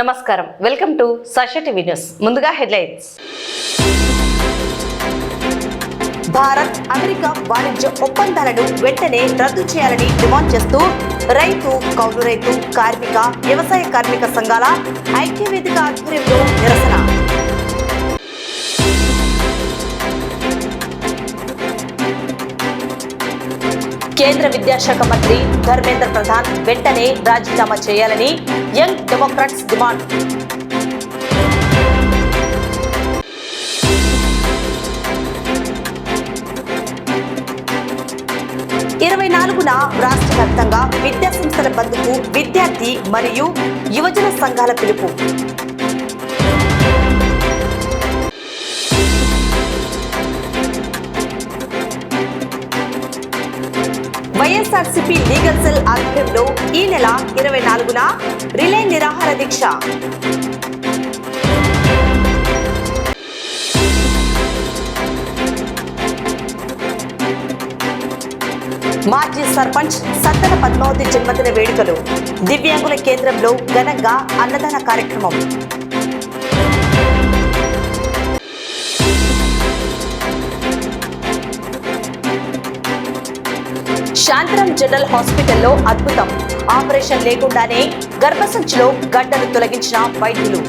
నమస్కారం, welcome to Sakshi TV news. ముందుగా headlines. Bharat America వాణిజ్య ఒప్పందాలను వెంటనే రద్దు చేయాలని డిమాండ్ చేస్తూ రైతు, కౌలు రైతు, కార్మిక, వ్యవసాయ కార్మిక సంఘాల ఐక్యవేదిక ఆధ్వర్యంలో నిరసన. కేంద్ర విద్యాశాఖ మంత్రి ధర్మేంద్ర ప్రధాన్ వెంటనే రాజీనామా చేయాలని యంగ్ డెమోక్రాట్స్ డిమాండ్. ఇరవై 24న రాష్ట్ర వ్యాప్తంగా విద్యాసంస్థల బంద్కు విద్యార్థి మరియు యువజన సంఘాల పిలుపు. వైఎస్ఆర్సీపీ లీగల్ సెల్ ఆధ్వర్యంలో ఈ నెల 24న రిలే నిరాహార దీక్ష. మాజీ సర్పంచ్ సత్తన పద్మావతి జన్మదిన వేడుకలు. దివ్యాంగుల కేంద్రంలో ఘనంగా అన్నదాన కార్యక్రమం. శాంతిరామ్ జనరల్ హాస్పిటల్లో అద్భుతం. ఆపరేషన్ లేకుండానే గర్భసంచిలో గడ్డలు తొలగించిన వైద్యులు.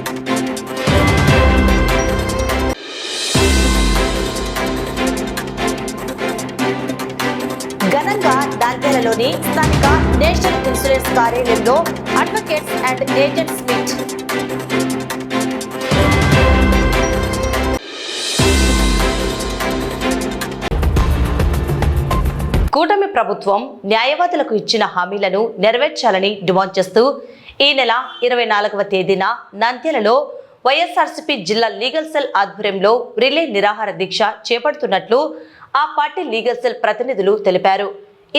ఘనంగా నంద్యాలలోని స్థానిక నేషనల్ ఇన్సూరెన్స్ కార్యాలయంలో అడ్వకేట్స్ అండ్ ఏజెంట్స్ మీట్. కూటమి ప్రభుత్వం న్యాయవాదులకు ఇచ్చిన హామీలను నెరవేర్చాలని డిమాండ్ చేస్తూ ఈ నెల 24వ తేదీన నంద్యాలలో వైఎస్ఆర్సీపీ జిల్లా లీగల్ సెల్ ఆధ్వర్యంలో రిలే నిరాహార దీక్ష చేపడుతున్నట్లు ఆ పార్టీ లీగల్ సెల్ ప్రతినిధులు తెలిపారు.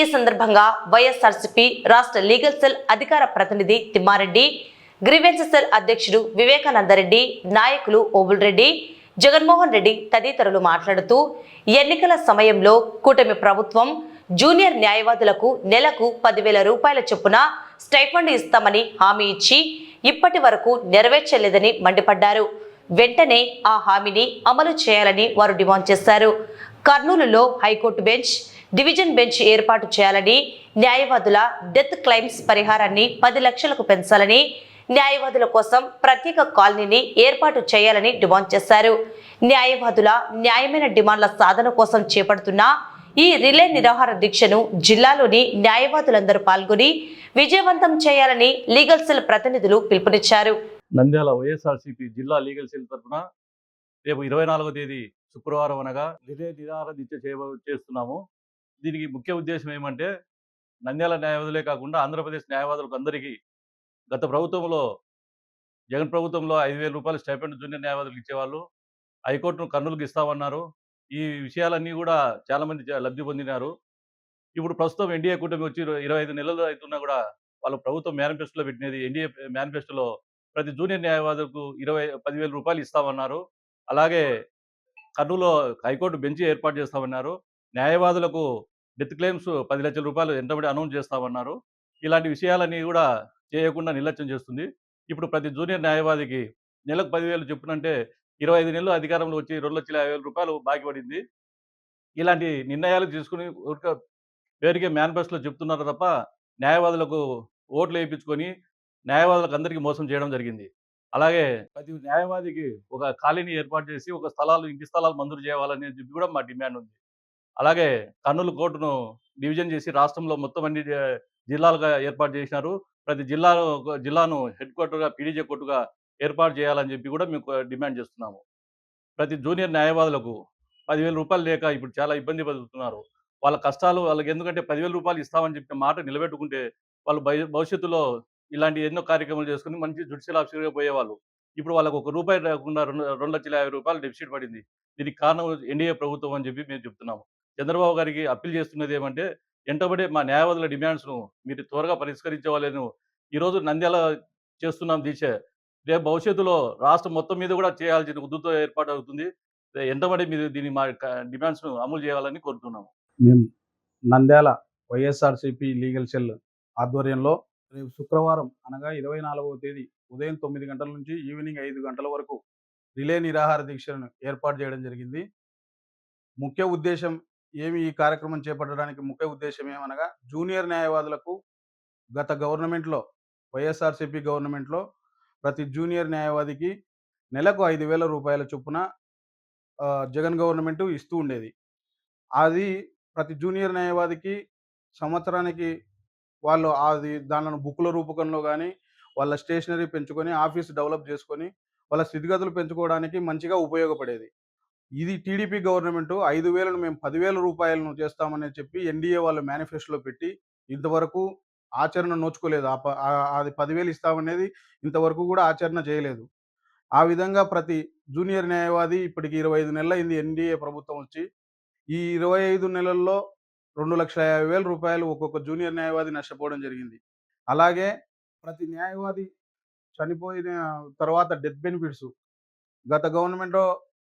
ఈ సందర్భంగా వైఎస్ఆర్సీపీ రాష్ట్ర లీగల్ సెల్ అధికార ప్రతినిధి తిమ్మారెడ్డి, గ్రీవెన్స్ సెల్ అధ్యక్షుడు వివేకానందరెడ్డి, నాయకులు ఓబుల్రెడ్డి, జగన్మోహన్ రెడ్డి తదితరులు మాట్లాడుతూ ఎన్నికల సమయంలో కూటమి ప్రభుత్వం జూనియర్ న్యాయవాదులకు నెలకు 10,000 రూపాయల చొప్పున స్టైఫండ్ ఇస్తామని హామీ ఇచ్చి ఇప్పటి వరకు నెరవేర్చలేదని మండిపడ్డారు. వెంటనే ఆ హామీని అమలు చేయాలని వారు డిమాండ్ చేశారు. కర్నూలులో హైకోర్టు బెంచ్, డివిజన్ బెంచ్ ఏర్పాటు చేయాలని, న్యాయవాదుల డెత్ క్లెయిమ్స్ పరిహారాన్ని 10 లక్షలకు పెంచాలని, న్యాయవాదుల కోసం ప్రత్యేక కాలనీని ఏర్పాటు చేయాలని డిమాండ్ చేశారు. న్యాయవాదుల న్యాయమైన డిమాండ్ల సాధన కోసం చేపడుతున్న ఈ రిలే నిరాహార దీక్షను జిల్లాలోని న్యాయవాదులందరూ పాల్గొని విజయవంతం చేయాలని లీగల్ సెల్ ప్రతినిధులు పిలుపునిచ్చారు. నంద్యాల వైఎస్ఆర్సీపీ జిల్లా లీగల్ సెల్ తరఫున రేపు 24వ తేదీ శుక్రవారం అనగా రిలే నిరాహార దీక్ష చేస్తున్నాము. దీనికి ముఖ్య ఉద్దేశం ఏమంటే, నంద్యాల న్యాయవాదులే కాకుండా ఆంధ్రప్రదేశ్ న్యాయవాదులకు అందరికీ గత ప్రభుత్వంలో, జగన్ ప్రభుత్వంలో 5,000 రూపాయలు స్టైపెండ్ జూనియర్ న్యాయవాదులకు ఇచ్చేవాళ్ళు. హైకోర్టును కర్నూలుకి ఇస్తామన్నారు. ఈ విషయాలన్నీ కూడా చాలామంది లబ్ధి పొందినారు. ఇప్పుడు ప్రస్తుతం ఎన్డీఏ కూటమి వచ్చి 25 నెలలు అవుతున్నా కూడా వాళ్ళు ప్రభుత్వం మేనిఫెస్టోలో పెట్టినది, ఎన్డీఏ మేనిఫెస్టోలో ప్రతి జూనియర్ న్యాయవాదులకు 10,000 రూపాయలు ఇస్తామన్నారు. అలాగే కర్నూలులో హైకోర్టు బెంచ్ ఏర్పాటు చేస్తామన్నారు. న్యాయవాదులకు డెత్ క్లెయిమ్స్ 10 లక్షల రూపాయలు ఎంతమంది అనౌన్స్ చేస్తామన్నారు. ఇలాంటి విషయాలన్నీ కూడా చేయకుండా నిర్లక్ష్యం చేస్తుంది. ఇప్పుడు ప్రతి జూనియర్ న్యాయవాదికి నెలకు 10,000 చెప్పునంటే 25 నెలలు అధికారంలో వచ్చి 2,50,000 రూపాయలు బాకీ పడింది. ఇలాంటి నిర్ణయాలు తీసుకుని పేరుకే మేనిఫెస్టోలో చెప్తున్నారు తప్ప న్యాయవాదులకు ఓట్లు వేయించుకొని న్యాయవాదులకు అందరికీ మోసం చేయడం జరిగింది. అలాగే ప్రతి న్యాయవాదికి ఒక కాలనీ ఏర్పాటు చేసి ఇంటి స్థలాలు మంజూరు చేయాలని చెప్పి కూడా మా డిమాండ్ ఉంది. అలాగే కర్నూలు కోర్టును డివిజన్ చేసి రాష్ట్రంలో మొత్తం అన్ని జిల్లాలుగా ఏర్పాటు చేసినారు. ప్రతి జిల్లాను హెడ్ క్వార్టర్గా, పీడీజే కోర్టుగా ఏర్పాటు చేయాలని చెప్పి కూడా మేము డిమాండ్ చేస్తున్నాము. ప్రతి జూనియర్ న్యాయవాదులకు 10,000 రూపాయలు లేక ఇప్పుడు చాలా ఇబ్బంది పడుతున్నారు. వాళ్ళ కష్టాలు వాళ్ళకి, ఎందుకంటే 10,000 రూపాయలు ఇస్తామని చెప్పిన మాట నిలబెట్టుకుంటే వాళ్ళు భవిష్యత్తులో ఇలాంటి ఎన్నో కార్యక్రమాలు చేసుకుని మంచి జ్యుడిషియల్ ఆఫీసర్గా పోయేవాళ్ళు. ఇప్పుడు వాళ్ళకు ₹1 రాకుండా 2,50,000 రూపాయలు డెఫిసిట్ పడింది. దీనికి కారణం ఎన్డీఏ ప్రభుత్వం అని చెప్పి మేము చెప్తున్నాము. చంద్రబాబు గారికి అప్పీల్ చేస్తున్నది ఏమంటే, వెంటబడే మా న్యాయవాదుల డిమాండ్స్ను మీరు త్వరగా పరిష్కరించే వాళ్ళను ఈరోజు నంద్యాల చేస్తున్నాం దీక్ష. రేపు భవిష్యత్తులో రాష్ట్రం మొత్తం మీద కూడా చేయాల్సిన ఉద్యమం ఏర్పాటవుతుంది. ఎంతమంది మీరు దీన్ని మా డిమాండ్స్ను అమలు చేయాలని కోరుతున్నాము. మేము నంద్యాల వైఎస్ఆర్సీపీ లీగల్ సెల్ ఆధ్వర్యంలో రేపు శుక్రవారం అనగా 24వ తేదీ ఉదయం 9 గంటల నుంచి ఈవినింగ్ 5 గంటల వరకు రిలే నిరాహార దీక్షను ఏర్పాటు చేయడం జరిగింది. ముఖ్య ఉద్దేశం ఈ కార్యక్రమం చేపట్టడానికి ముఖ్య ఉద్దేశం ఏమనగా జూనియర్ న్యాయవాదులకు గత గవర్నమెంట్‌లో వైఎస్ఆర్‌సీపీ గవర్నమెంట్‌లో ప్రతి జూనియర్ న్యాయవాదికి నెలకు 5,000 రూపాయల చొప్పున జగన్ గవర్నమెంట్ ఇస్తూ ఉండేది. అది ప్రతి జూనియర్ న్యాయవాదికి సంవత్సరానికి వాళ్ళు దానిలను బుక్కుల రూపకంలో గానీ, వాళ్ళ స్టేషనరీ పెంచుకొని, ఆఫీస్ డెవలప్ చేసుకొని, వాళ్ళ స్థితిగతులు పెంచుకోవడానికి మంచిగా ఉపయోగపడేది. ఇది టీడీపీ గవర్నమెంటు 5,000ను మేము 10,000 రూపాయలను చేస్తామని చెప్పి ఎన్‌డీఏ వాళ్ళు మేనిఫెస్టోలో పెట్టి, ఇంతవరకు ఆచరణ నోచుకోలేదు. అది 10,000 ఇస్తామనేది ఇంతవరకు గూడా ఆచరణ చేయలేదు. ఆ విధంగా ప్రతి జూనియర్ న్యాయవాది ఇప్పటికి 25 నెలలయింది ఎన్‌డీఏ ప్రభుత్వం వచ్చి. ఈ 25 నెలల్లో 2,50,000 రూపాయలు ఒక్కొక్క జూనియర్ న్యాయవాది నష్టపోవడం జరిగింది. అలాగే ప్రతి న్యాయవాది చనిపోయిన తర్వాత డెత్ బెనిఫిట్స్ గత గవర్నమెంట్‌లో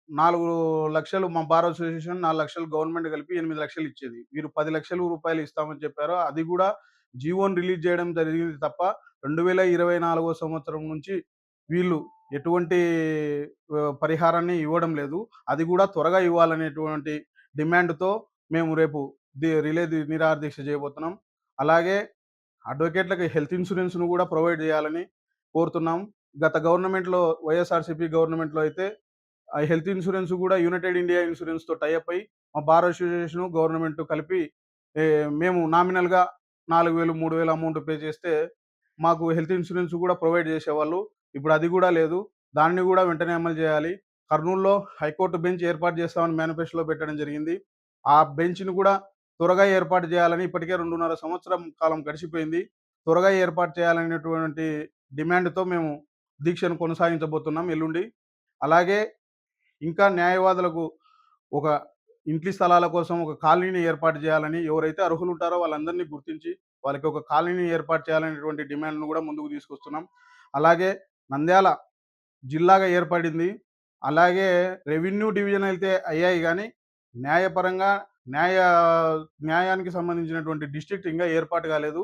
4,00,000 మా బార్ అసోసియేషన్ 4,00,000 గవర్నమెంట్ కలిపి 8,00,000 ఇచ్చేది. వీరు 10,00,000 రూపాయలు ఇస్తామని చెప్పారు. అది కూడా జీవోని రిలీజ్ చేయడం జరిగింది తప్ప 2024 సంవత్సరం నుంచి వీళ్ళు ఎటువంటి పరిహారాన్ని ఇవ్వడం లేదు. అది కూడా త్వరగా ఇవ్వాలనేటువంటి డిమాండ్‌తో మేము రేపు రిలే నిరాహార దీక్ష చేయబోతున్నాం. అలాగే అడ్వకేట్‌లకి హెల్త్ ఇన్సూరెన్స్‌ను కూడా ప్రొవైడ్ చేయాలని కోరుతున్నాం. గత గవర్నమెంట్‌లో వైఎస్ఆర్‌సీపీ గవర్నమెంట్‌లో అయితే ఆ హెల్త్ ఇన్సూరెన్స్ కూడా యునైటెడ్ ఇండియా ఇన్సూరెన్స్‌తో టై అప్ అయ్యి మా బార్ అసోసియేషన్ గవర్నమెంట్ కలిపి మేము నామినల్‌గా 4,000, 3,000 అమౌంట్ పే చేస్తే మాకు హెల్త్ ఇన్సూరెన్స్ కూడా ప్రొవైడ్ చేసేవాళ్ళు. ఇప్పుడు అది కూడా లేదు. దాన్ని కూడా వెంటనే అమలు చేయాలి. కర్నూలులో హైకోర్టు బెంచ్ ఏర్పాటు చేస్తామని మేనిఫెస్టోలో పెట్టడం జరిగింది. ఆ బెంచ్‌ని కూడా త్వరగా ఏర్పాటు చేయాలని ఇప్పటికే 2.5 సంవత్సరం కాలం గడిచిపోయింది. త్వరగా ఏర్పాటు చేయాలనేటువంటి డిమాండ్‌తో మేము దీక్షను కొనసాగించబోతున్నాం ఎల్లుండి. అలాగే ఇంకా న్యాయవాదులకు ఒక ఇంటి స్థలాల కోసం ఒక కాలనీని ఏర్పాటు చేయాలని, ఎవరైతే అర్హులు ఉంటారో వాళ్ళందరినీ గుర్తించి వాళ్ళకి ఒక కాలనీని ఏర్పాటు చేయాలనేటువంటి డిమాండ్‌ను కూడా ముందుకు తీసుకొస్తున్నాం. అలాగే నంద్యాల జిల్లాగా ఏర్పడింది. అలాగే రెవెన్యూ డివిజన్ అయితే అయ్యాయి గానీ, న్యాయపరంగా న్యాయానికి సంబంధించినటువంటి డిస్ట్రిక్ట్ ఇంకా ఏర్పాటు కాలేదు.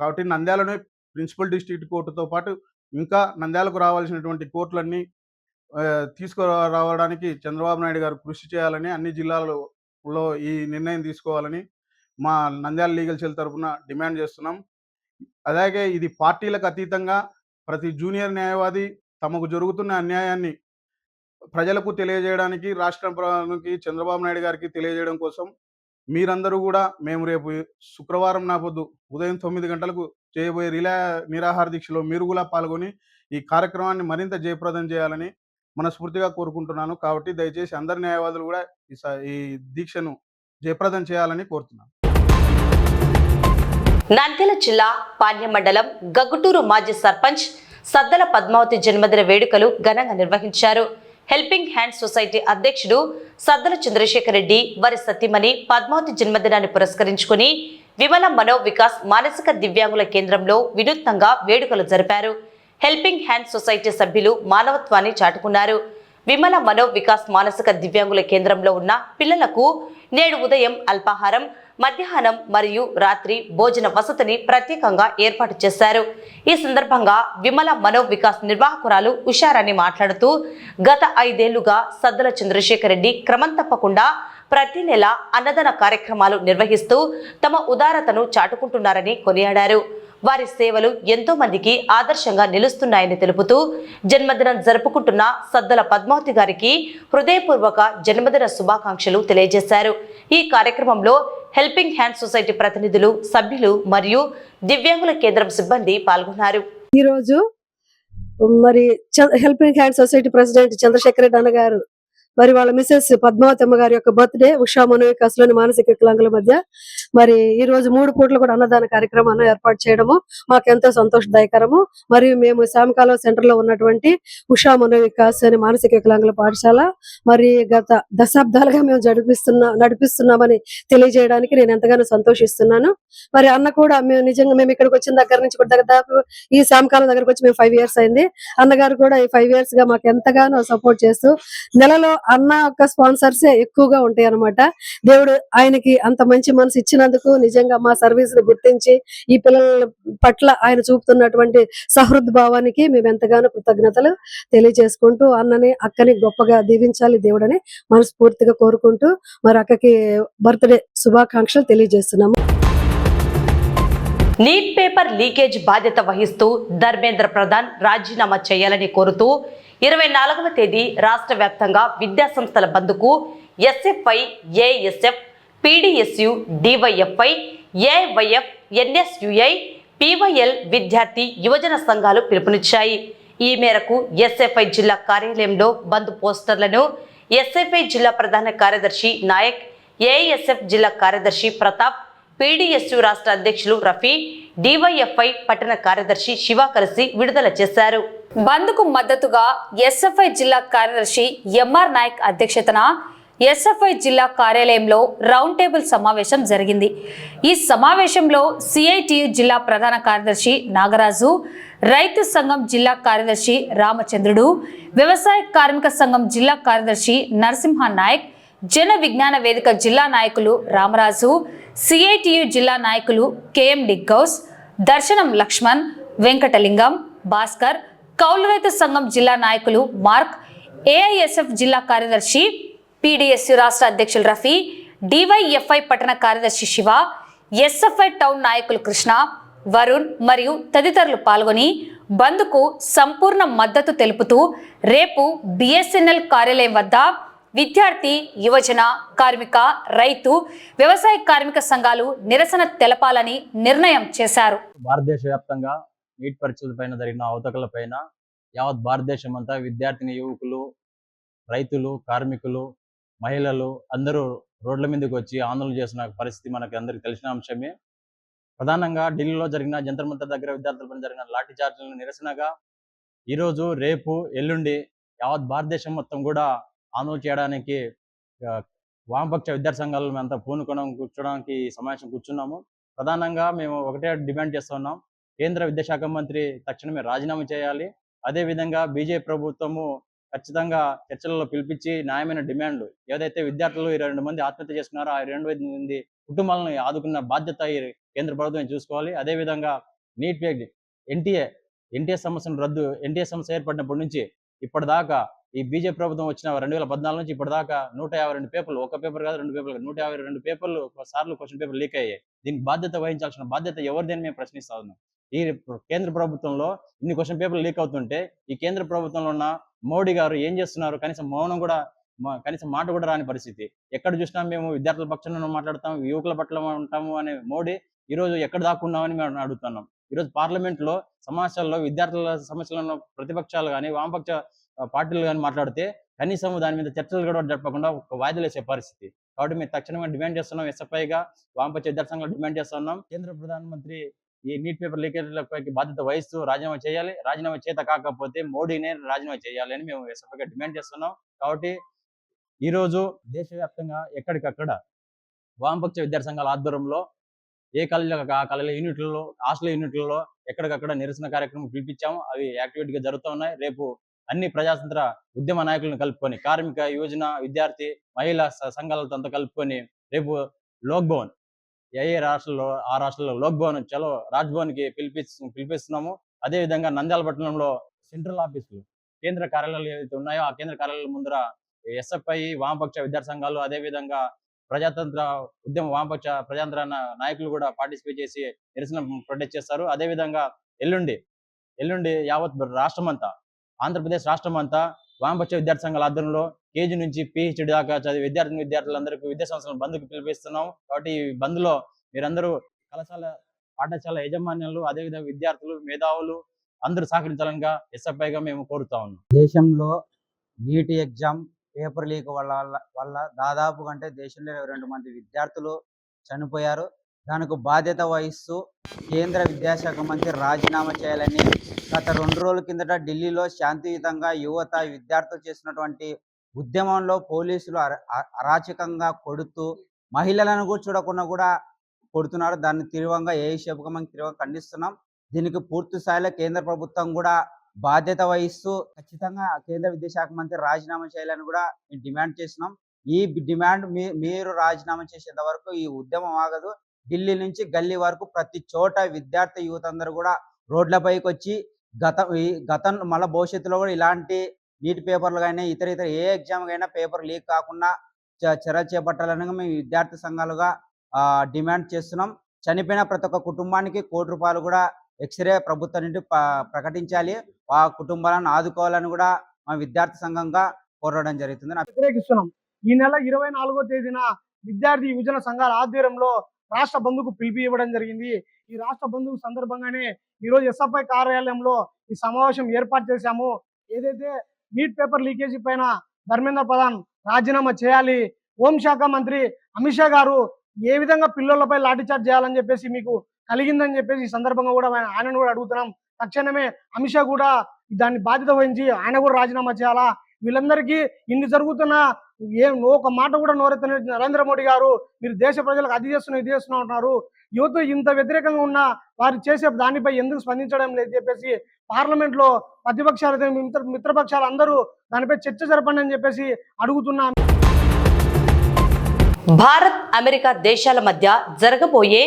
కాబట్టి నంద్యాలనే ప్రిన్సిపల్ డిస్ట్రిక్ట్ కోర్టుతో పాటు ఇంకా నంద్యాలకు రావాల్సినటువంటి కోర్టులన్నీ తీసుకురావడానికి చంద్రబాబు నాయుడు గారు కృషి చేయాలని, అన్ని జిల్లాలలో ఈ నిర్ణయం తీసుకోవాలని మా నంద్యాల లీగల్ సెల్ తరపున డిమాండ్ చేస్తున్నాం. అలాగే ఇది పార్టీలకు అతీతంగా ప్రతి జూనియర్ న్యాయవాది తమకు జరుగుతున్న అన్యాయాన్ని ప్రజలకు తెలియజేయడానికి, రాష్ట్రానికి చంద్రబాబు నాయుడు గారికి తెలియజేయడం కోసం మీరందరూ కూడా మేము రేపు శుక్రవారం నాపొద్దు ఉదయం 9 గంటలకు చేయబోయే నిరాహార దీక్షలో మీరు కూడా పాల్గొని ఈ కార్యక్రమాన్ని మరింత జయప్రదం చేయాలని మనస్ఫూర్తిగా కోరుకుంటున్నాను. కాబట్టి దయచేసి అందరి న్యాయవాదులు కూడా ఈ దీక్షను జయప్రదం చేయాలని కోరుతున్నాను. నంద్యాల జిల్లా పాణ్యం మండలం గగ్గుటూరు మాజీ సర్పంచ్ సద్దల పద్మావతి జన్మదిన వేడుకలు ఘనంగా నిర్వహించారు. హెల్పింగ్ హ్యాండ్ సొసైటీ అధ్యక్షుడు సద్దల చంద్రశేఖర్ రెడ్డి వారి సతీమణి పద్మావతి జన్మదినాన్ని పురస్కరించుకుని విమల మనో వికాస్ మానసిక దివ్యాంగుల కేంద్రంలో వినూత్నంగా వేడుకలు జరిపారు. హెల్పింగ్ హ్యాండ్ సొసైటీ సభ్యులు మానవత్వాన్ని చాటుకున్నారు. విమల మనో వికాస్ మానసిక దివ్యాంగుల కేంద్రంలో ఉన్న పిల్లలకు నేడు ఉదయం అల్పాహారం, మధ్యాహ్నం మరియు రాత్రి భోజన వసతిని ప్రత్యేకంగా ఏర్పాటు చేశారు. ఈ సందర్భంగా విమల మనో వికాస్ నిర్వాహకురాలు ఉషారాణి మాట్లాడుతూ గత 5 ఏళ్లుగా సద్దల చంద్రశేఖర్ రెడ్డి క్రమం తప్పకుండా ప్రతి నెల అన్నదాన కార్యక్రమాలు నిర్వహిస్తూ తమ ఉదారతను చాటుకుంటున్నారని కొనియాడారు. వారి సేవలు ఎంతో మందికి ఆదర్శంగా నిలుస్తున్నాయని తెలుపుతూ జన్మదినం జరుపుకుంటున్న సద్దల పద్మావతి గారికి హృదయపూర్వక జన్మదిన శుభాకాంక్షలు తెలియజేశారు. ఈ కార్యక్రమంలో హెల్పింగ్ హ్యాండ్ సొసైటీ ప్రతినిధులు, సభ్యులు మరియు దివ్యాంగుల కేంద్రం సిబ్బంది పాల్గొన్నారు. ఈరోజు మరి helping hand society president Chandrasekhar Reddy అన్న గారు మరి వాళ్ళ మిసెస్ పద్మావతి అమ్మ గారి యొక్క బర్త్డే ఉషా మనో వికాస్లోని మానసిక వికలాంగుల మధ్య మరి ఈ రోజు 3 పూటలు కూడా అన్నదాన కార్యక్రమాన్ని ఏర్పాటు చేయడము మాకు ఎంతో సంతోషదాయకరము. మరియు మేము సామకాలం సెంటర్ లో ఉన్నటువంటి ఉషా మనో వికాస్ అనే మానసిక వికలాంగుల పాఠశాల మరి గత దశాబ్దాలుగా మేము నడిపిస్తున్నామని తెలియజేయడానికి నేను ఎంతగానో సంతోషిస్తున్నాను. మరి అన్న కూడా మేము ఇక్కడికి వచ్చిన దగ్గర నుంచి కూడా దాదాపు ఈ సామకాలం దగ్గరకు వచ్చి మేము 5 years అయింది. అన్నగారు కూడా ఈ 5 years గా మాకు ఎంతగానో సపోర్ట్ చేస్తూ నెలలో అన్న యొక్క స్పాన్సర్సే ఎక్కువగా ఉంటాయి అన్నమాట. దేవుడు ఆయనకి అంత మంచి మనసు ఇచ్చినందుకు నిజంగా మా సర్వీస్ ని గుర్తించి ఈ పిల్లల పట్ల ఆయన చూపుతున్నటువంటి సహృద్ భావానికి మేము ఎంతగానో కృతజ్ఞతలు తెలియజేసుకుంటూ అన్నని అక్కని గొప్పగా దీవించాలి దేవుడని మనస్ఫూర్తిగా కోరుకుంటూ మరి అక్కకి బర్త్డే శుభాకాంక్షలు తెలియజేస్తున్నాము. నీట్ పేపర్ లీకేజ్ బాధ్యత వహిస్తూ ధర్మేంద్ర ప్రధాన్ రాజీనామా చేయాలని కోరుతూ 24వ తేదీ రాష్ట్ర వ్యాప్తంగా విద్యాసంస్థల బంద్కు SFI, ASF, PDSU, DYFI, AYF, NSUI, PYL విద్యార్థి యువజన సంఘాలు పిలుపునిచ్చాయి. ఈ మేరకు ఎస్ఎఫ్ఐ జిల్లా కార్యాలయంలో బంద్ పోస్టర్లను ఎస్ఎఫ్ఐ జిల్లా ప్రధాన కార్యదర్శి నాయక్, ఏఎస్ఎఫ్ జిల్లా కార్యదర్శి ప్రతాప్, పీడీఎస్యు రాష్ట్ర అధ్యక్షులు రఫీ, డివైఎఫ్ఐ పట్టణ కార్యదర్శి శివ కలిసి విడుదల చేశారు. బంద్కు మద్దతుగా ఎస్ఎఫ్ఐ జిల్లా కార్యదర్శి ఎంఆర్ నాయక్ అధ్యక్షతన ఎస్ఎఫ్ఐ జిల్లా కార్యాలయంలో రౌండ్ టేబుల్ సమావేశం జరిగింది. ఈ సమావేశంలో సిఐటియు జిల్లా ప్రధాన కార్యదర్శి నాగరాజు, రైతు సంఘం జిల్లా కార్యదర్శి రామచంద్రుడు, వ్యవసాయ కార్మిక సంఘం జిల్లా కార్యదర్శి నరసింహ నాయక్, జన విజ్ఞాన వేదిక జిల్లా నాయకులు రామరాజు, సిఐటియు జిల్లా నాయకులు కెఎం డిగ్గౌస్, దర్శనం లక్ష్మణ్, వెంకటలింగం, భాస్కర్, కౌలు రైతు సంఘం జిల్లా నాయకులు మార్క్, ఏఐఎస్ఎఫ్ జిల్లా కార్యదర్శి, పీడీఎస్యు రాష్ట్ర అధ్యక్షులు రఫీ, డివైఎఫ్ఐ పట్టణ కార్యదర్శి శివ, ఎస్ఎఫ్ఐ టౌన్ నాయకులు కృష్ణ, వరుణ్ మరియు తదితరులు పాల్గొని బంద్కు సంపూర్ణ మద్దతు తెలుపుతూ రేపు బిఎస్ఎన్ఎల్ కార్యాలయం వద్ద విద్యార్థి, యువజన, కార్మిక, రైతు, వ్యవసాయ కార్మిక సంఘాలు నిరసన తెలపాలని నిర్ణయం చేశారు. భారతదేశ వ్యాప్తంగా నీట్ పరీక్షల పైన జరిగిన అవతకల పైన యావత్ భారతదేశం అంతా విద్యార్థిని యువకులు, రైతులు, కార్మికులు, మహిళలు అందరూ రోడ్ల మీదకి వచ్చి ఆందోళన చేసిన పరిస్థితి మనకి అందరికి తెలిసిన అంశమే. ప్రధానంగా ఢిల్లీలో జరిగిన జంతర్ మంతర్ దగ్గర విద్యార్థులపైన జరిగిన లాఠీ చార్జీలను నిరసనగా ఈరోజు, రేపు, ఎల్లుండి యావత్ భారతదేశం మొత్తం కూడా ఆందోళన చేయడానికి వామపక్ష విద్యార్థి సంఘాలు మేమంతా కూర్చోడానికి సమావేశం కూర్చున్నాము. ప్రధానంగా మేము ఒకటే డిమాండ్ చేస్తున్నాం, కేంద్ర విద్యాశాఖ మంత్రి తక్షణమే రాజీనామా చేయాలి. అదేవిధంగా బీజేపీ ప్రభుత్వము ఖచ్చితంగా చర్చలలో పిలిపించి న్యాయమైన డిమాండ్లు ఏదైతే విద్యార్థులు 22 మంది ఆత్మహత్య చేసుకున్నారో ఆ 22 మంది కుటుంబాలను ఆదుకున్న బాధ్యత ఈ కేంద్ర ప్రభుత్వం చూసుకోవాలి. అదేవిధంగా నీట్ ఎన్టీఏ సమస్యను రద్దు, ఎన్టీఏ సమస్య ఏర్పడినప్పటి నుంచి ఇప్పటిదాకా ఈ బీజేపీ ప్రభుత్వం వచ్చిన 2014 నుంచి ఇప్పటిదాకా 152 పేపర్లు, ఒక పేపర్ కాదు 2 పేపర్లు, 152 పేపర్లు సార్లు క్వశ్చన్ పేపర్ లీక్ అయ్యాయి. దీనికి బాధ్యత వహించాల్సిన బాధ్యత ఎవరిదని మేము ప్రశ్నిస్తా ఉన్నాం. ఈ కేంద్ర ప్రభుత్వంలో ఇన్ని క్వశ్చన్ పేపర్లు లీక్ అవుతుంటే ఈ కేంద్ర ప్రభుత్వంలో ఉన్న మోడీ గారు ఏం చేస్తున్నారు? కనీసం మాట కూడా రాని పరిస్థితి. ఎక్కడ చూసినా మేము విద్యార్థుల పక్షాన మాట్లాడతాం, యువకుల పట్ల ఉంటాము అనే మోడీ ఈరోజు ఎక్కడ దాక్కున్నామని మేము అడుగుతున్నాం. ఈరోజు పార్లమెంట్ లో సమావేశాల్లో విద్యార్థుల సమస్యలను ప్రతిపక్షాలు కానీ వామపక్ష పార్టీలు కానీ మాట్లాడితే కనీసం దాని మీద చర్చలు కూడా జరపకుండా ఒక వాయిదాలేసే పరిస్థితి. కాబట్టి మేము తక్షణంగా డిమాండ్ చేస్తున్నాం, ఎస్ఎఫ్ఐగా వామపక్ష విద్యార్థి సంఘాలు డిమాండ్ చేస్తున్నాం, కేంద్ర ప్రధానమంత్రి ఈ నీట్ పేపర్ లీకేజ్లపై బాధ్యత వహిస్తూ రాజీనామా చేయాలి. రాజీనామా చేత కాకపోతే మోడీనే రాజీనామా చేయాలి అని మేము ఎస్ఎఫ్ఐగా డిమాండ్ చేస్తున్నాం. కాబట్టి ఈరోజు దేశవ్యాప్తంగా ఎక్కడికక్కడ వామపక్ష విద్యార్థి సంఘాల ఆధ్వర్యంలో ఏ కాలేజీలో ఆ కాలేజీ యూనిట్లలో, హాస్టల్ యూనిట్లలో ఎక్కడికక్కడ నిరసన కార్యక్రమం పిలిపించాము. అవి యాక్టివేట్గా జరుగుతూ ఉన్నాయి. రేపు అన్ని ప్రజాతంత్ర ఉద్యమ నాయకులను కలుపుకొని, కార్మిక, యువజన, విద్యార్థి, మహిళా సంఘాలతో అంతా కలుపుకొని రేపు లోక్ భవన్, ఏ రాష్ట్రాల్లో ఆ రాష్ట్రాల్లో లోక్ భవన్, చలో రాజ్ భవన్ కి పిలిపిస్తున్నాము. అదేవిధంగా నంద్యాల పట్టణంలో సెంట్రల్ ఆఫీసులు, కేంద్ర కార్యాలయాలు ఏవైతే ఉన్నాయో ఆ కేంద్ర కార్యాలయాల ముందర ఎస్ఎఫ్ఐ, వామపక్ష విద్యార్థి సంఘాలు, అదేవిధంగా ప్రజాతంత్ర ఉద్యమ వామపక్ష ప్రజాతంత్ర నాయకులు కూడా పార్టిసిపేట్ చేసి నిరసన ప్రొటెస్ట్ చేస్తారు. అదేవిధంగా ఎల్లుండి యావత్ రాష్ట్రం అంతా, ఆంధ్రప్రదేశ్ రాష్ట్రం అంతా వామపక్ష విద్యార్థి సంఘాల ఆధ్వర్యంలో కేజీ నుంచి పిహెచ్డి దాకా చదివే విద్యార్థులందరికీ విద్యా సంస్థలను బంద్కు పిలిపిస్తున్నాం. కాబట్టి ఈ బంద్లో మీరందరూ పాఠశాల యాజమాన్యాలు, అదేవిధంగా విద్యార్థులు, మేధావులు అందరూ సహకరించాలని ఎస్ఎఫ్ఐగా మేము కోరుతా ఉన్నాం. దేశంలో నీట్ ఎగ్జామ్ పేపర్ లీక్ వల్ల దాదాపు కంటే దేశంలో 22 మంది విద్యార్థులు చనిపోయారు. దానికి బాధ్యత వహిస్తూ కేంద్ర విద్యాశాఖ మంత్రి రాజీనామా చేయాలని గత 2 రోజుల కిందట ఢిల్లీలో శాంతియుతంగా యువత, విద్యార్థులు చేసినటువంటి ఉద్యమంలో పోలీసులు అరాచకంగా కొడుతూ మహిళలను కూడా చూడకుండా కూడా కొడుతున్నారు. దాన్ని తీవ్రంగా ఏఐఎస్ఎఫ్గా మనం తీవ్రంగా ఖండిస్తున్నాం. దీనికి పూర్తి స్థాయిలో కేంద్ర ప్రభుత్వం కూడా బాధ్యత వహిస్తూ ఖచ్చితంగా కేంద్ర విద్యాశాఖ మంత్రి రాజీనామా చేయాలని కూడా మేము డిమాండ్ చేస్తున్నాం. ఈ డిమాండ్ మీరు రాజీనామా చేసేంత వరకు ఈ ఉద్యమం ఆగదు. ఢిల్లీ నుంచి గల్లీ వరకు ప్రతి చోట విద్యార్థి యువత అందరూ కూడా రోడ్లపైకి వచ్చి గతం మళ్ళీ భవిష్యత్తులో కూడా ఇలాంటి నీట్ పేపర్లు కానీ ఇతర ఏ ఎగ్జామ్ అయినా పేపర్ లీక్ కాకుండా చర్యలు చేపట్టాలని మేము విద్యార్థి సంఘాలుగా డిమాండ్ చేస్తున్నాం. చనిపోయిన ప్రతి ఒక్క కుటుంబానికి ₹1 కోటి కూడా ఎక్స్రే ప్రభుత్వం నుండి ప్రకటించాలి. ఆ కుటుంబాలను ఆదుకోవాలని కూడా మా విద్యార్థి సంఘంగా కోరడం జరుగుతుంది. వ్యతిరేకిస్తున్నాం. ఈ నెల 24వ తేదీన విద్యార్థి యువజన సంఘాల ఆధ్వర్యంలో రాష్ట్ర బంధుకు పిలుపు ఇవ్వడం జరిగింది. ఈ రాష్ట్ర బంధువు సందర్భంగానే ఈరోజు ఎస్ఎఫ్ఐ కార్యాలయంలో ఈ సమావేశం ఏర్పాటు చేశాము. ఏదైతే నీట్ పేపర్ లీకేజీ పైన ధర్మేంద్ర ప్రధాన్ రాజీనామా చేయాలి, హోంశాఖ మంత్రి అమిత్ షా గారు ఏ విధంగా పిల్లలపై లాఠీచార్జ్ చేయాలని చెప్పేసి మీకు కలిగిందని చెప్పేసి ఈ సందర్భంగా కూడా ఆయనను కూడా అడుగుతున్నాం. తక్షణమే అమిత్ షా కూడా దాన్ని బాధ్యత వహించి ఆయన కూడా రాజీనామా చేయాలా. వీళ్ళందరికీ ఇన్ని జరుగుతున్న ఒక మాట కూడా నోరెత్తని నరేంద్ర మోడీ గారు మీరు దేశ ప్రజలకు అది చేస్తున్నా ఇది చేస్తున్నా ఉంటున్నారు. యువత ఇంత వ్యతిరేకంగా ఉన్న వారు చేసే దానిపై ఎందుకు స్పందించడం లేదు చెప్పేసి పార్లమెంట్ లో ప్రతిపక్షాలు మిత్రపక్షాలు అందరూ దానిపై చర్చ జరపండి అని చెప్పేసి అడుగుతున్నాం. భారత్ అమెరికా దేశాల మధ్య జరగబోయే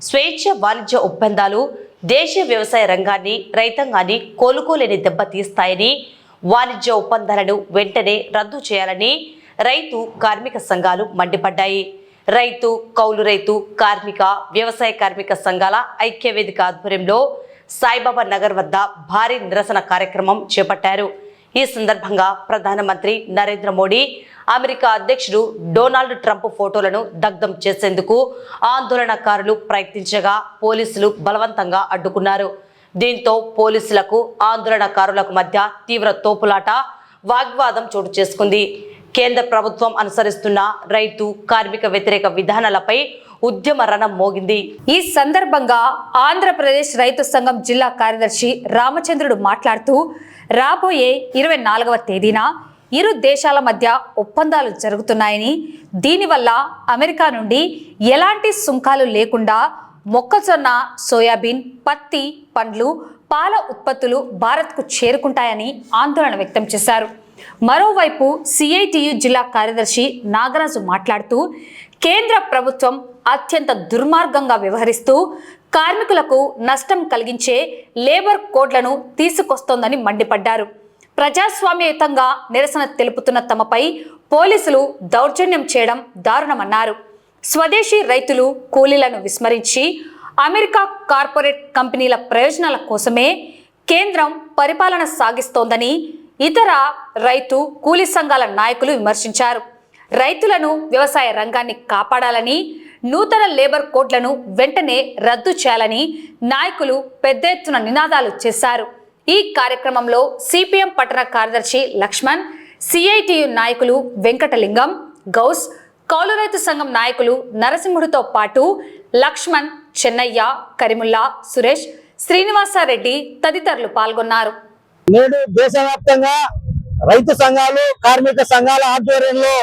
స్వేచ్ఛ వాణిజ్య ఒప్పందాలు దేశ వ్యవసాయ రంగాన్ని రైతాంగాన్ని కోలుకోలేని దెబ్బతీస్తాయని, వాణిజ్య ఒప్పందాలను వెంటనే రద్దు చేయాలని రైతు కార్మిక సంఘాలు మండిపడ్డాయి. రైతు, కౌలు రైతు, కార్మిక, వ్యవసాయ కార్మిక సంఘాల ఐక్యవేదిక ఆధ్వర్యంలో సాయిబాబా నగర్ వద్ద భారీ నిరసన కార్యక్రమం చేపట్టారు. ఈ సందర్భంగా ప్రధానమంత్రి నరేంద్ర మోడీ, అమెరికా అధ్యక్షుడు డొనాల్డ్ ట్రంప్ ఫోటోలను దగ్ధం చేసేందుకు ఆందోళనకారులు ప్రయత్నించగా పోలీసులు బలవంతంగా అడ్డుకున్నారు. దీంతో పోలీసులకు ఆందోళనకారులకు మధ్య తీవ్ర తోపులాట, వాగ్వాదం చోటు చేసుకుంది. కేంద్ర ప్రభుత్వం అనుసరిస్తున్న రైతు, కార్మిక వ్యతిరేక విధానాలపై ఉద్యమ రణం మోగింది. ఈ సందర్భంగా ఆంధ్రప్రదేశ్ రైతు సంఘం జిల్లా కార్యదర్శి రామచంద్రుడు మాట్లాడుతూ, రాబోయే 24వ తేదీన ఇరు దేశాల మధ్య ఒప్పందాలు జరుగుతున్నాయని, దీనివల్ల అమెరికా నుండి ఎలాంటి సుంకాలు లేకుండా మొక్కజొన్న, సోయాబీన్, పత్తి, పండ్లు, పాల ఉత్పత్తులు భారత్కు చేరుకుంటాయని ఆందోళన వ్యక్తం చేశారు. మరోవైపు సిఐటియు జిల్లా కార్యదర్శి నాగరాజు మాట్లాడుతూ, కేంద్ర ప్రభుత్వం అత్యంత దుర్మార్గంగా వ్యవహరిస్తూ కార్మికులకు నష్టం కలిగించే లేబర్ కోడ్లను తీసుకొస్తోందని మండిపడ్డారు. ప్రజాస్వామ్యయుతంగా నిరసన తెలుపుతున్న తమపై పోలీసులు దౌర్జన్యం చేయడం దారుణమన్నారు. స్వదేశీ రైతులు, కూలీలను విస్మరించి అమెరికా కార్పొరేట్ కంపెనీల ప్రయోజనాల కోసమే కేంద్రం పరిపాలన సాగిస్తోందని ఇతర రైతు, కూలీ సంఘాల నాయకులు విమర్శించారు. రైతులను, వ్యవసాయ రంగాన్ని కాపాడాలని, నూతన లేబర్ కోడ్లను వెంటనే రద్దు చేయాలని నాయకులు పెద్ద ఎత్తున నినాదాలు చేశారు. ఈ కార్యక్రమంలో సిపిఎం పట్టణ కార్యదర్శి లక్ష్మణ్, సిఐటియు నాయకులు వెంకటలింగం, గౌస్, కౌలు రైతు సంఘం నాయకులు నరసింహుడితో పాటు లక్ష్మణ్, చెన్నయ్య, కరిముల్లా, సురేష్, శ్రీనివాసారెడ్డి తదితరులు పాల్గొన్నారు. నేడు దేశవ్యాప్తంగా రైతు సంఘాలు, కార్మిక సంఘాల ఆధ్వర్యంలో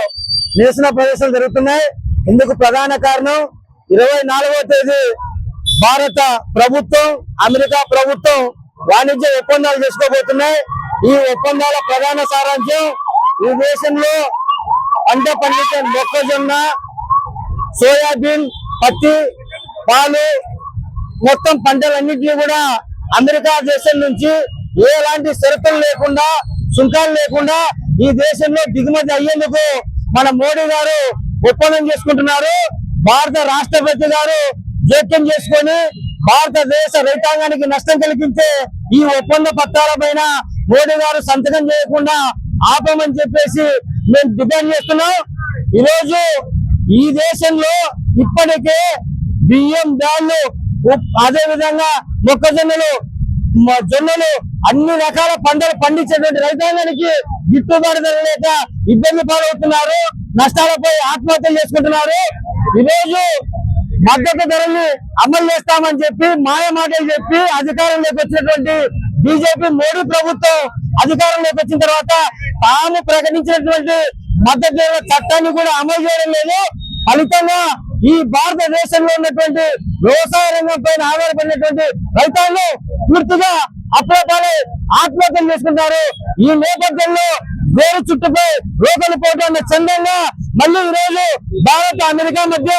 నిరసన ప్రదర్శనలు జరుగుతున్నాయి. ఇందుకు ప్రధాన కారణం 24వ తేదీ భారత ప్రభుత్వం, అమెరికా ప్రభుత్వం వాణిజ్య ఒప్పందాలు చేసుకోబోతున్నాయి. ఈ ఒప్పందాల ప్రధాన సారాంశం ఈ దేశంలో పంట పండించే మొక్కజొన్న, సోయాబీన్, పత్తి, పాలు మొత్తం పంటలన్నింటినీ కూడా అమెరికా దేశం నుంచి ఎలాంటి షరతులు లేకుండా, సుంకాలు లేకుండా ఈ దేశంలో దిగుమతి అయ్యేందుకు మన మోడీ గారు ఒప్పందం చేసుకుంటున్నారు. భారత రాష్ట్రపతి గారు జోక్యం చేసుకొని భారతదేశ రైతాంగానికి నష్టం కలిగించే ఈ ఒప్పంద పత్రాల పైన మోడీ గారు సంతకం చేయకుండా ఆపమని చెప్పేసి మేము డిమాండ్ చేస్తున్నాం. ఈరోజు ఈ దేశంలో ఇప్పటికే బియ్యం, బ్యాళ్ళు, అదే విధంగా మొక్కజొన్నలు, జొన్నలు అన్ని రకాల పంటలు పండించేటువంటి రైతాంగానికి గిట్టుబాటు ధర లేక ఇబ్బంది పాలవుతున్నారు. నష్టాలపై ఆత్మహత్యలు చేసుకుంటున్నారు. ఈరోజు మద్దతు ధరల్ని అమలు చేస్తామని చెప్పి మాయ మాటలు చెప్పి అధికారంలోకి వచ్చినటువంటి బీజేపీ మోడీ ప్రభుత్వం అధికారంలోకి వచ్చిన తర్వాత తాము ప్రకటించినటువంటి మద్దతు ధరల చట్టాన్ని కూడా అమలు చేయడం లేదు. ఫలితంగా ఈ భారతదేశంలో ఉన్నటువంటి వ్యవసాయ రంగం పైన ఆధారపడినటువంటి రైతాంగం పూర్తిగా అప్రపాలై ఆత్మహత్యలు చేసుకుంటారు. ఈ నేపథ్యంలో వేరు చుట్టుపై రోకలు పోతున్న చందంగా మళ్ళీ ఈ రోజు భారత్ అమెరికా మధ్య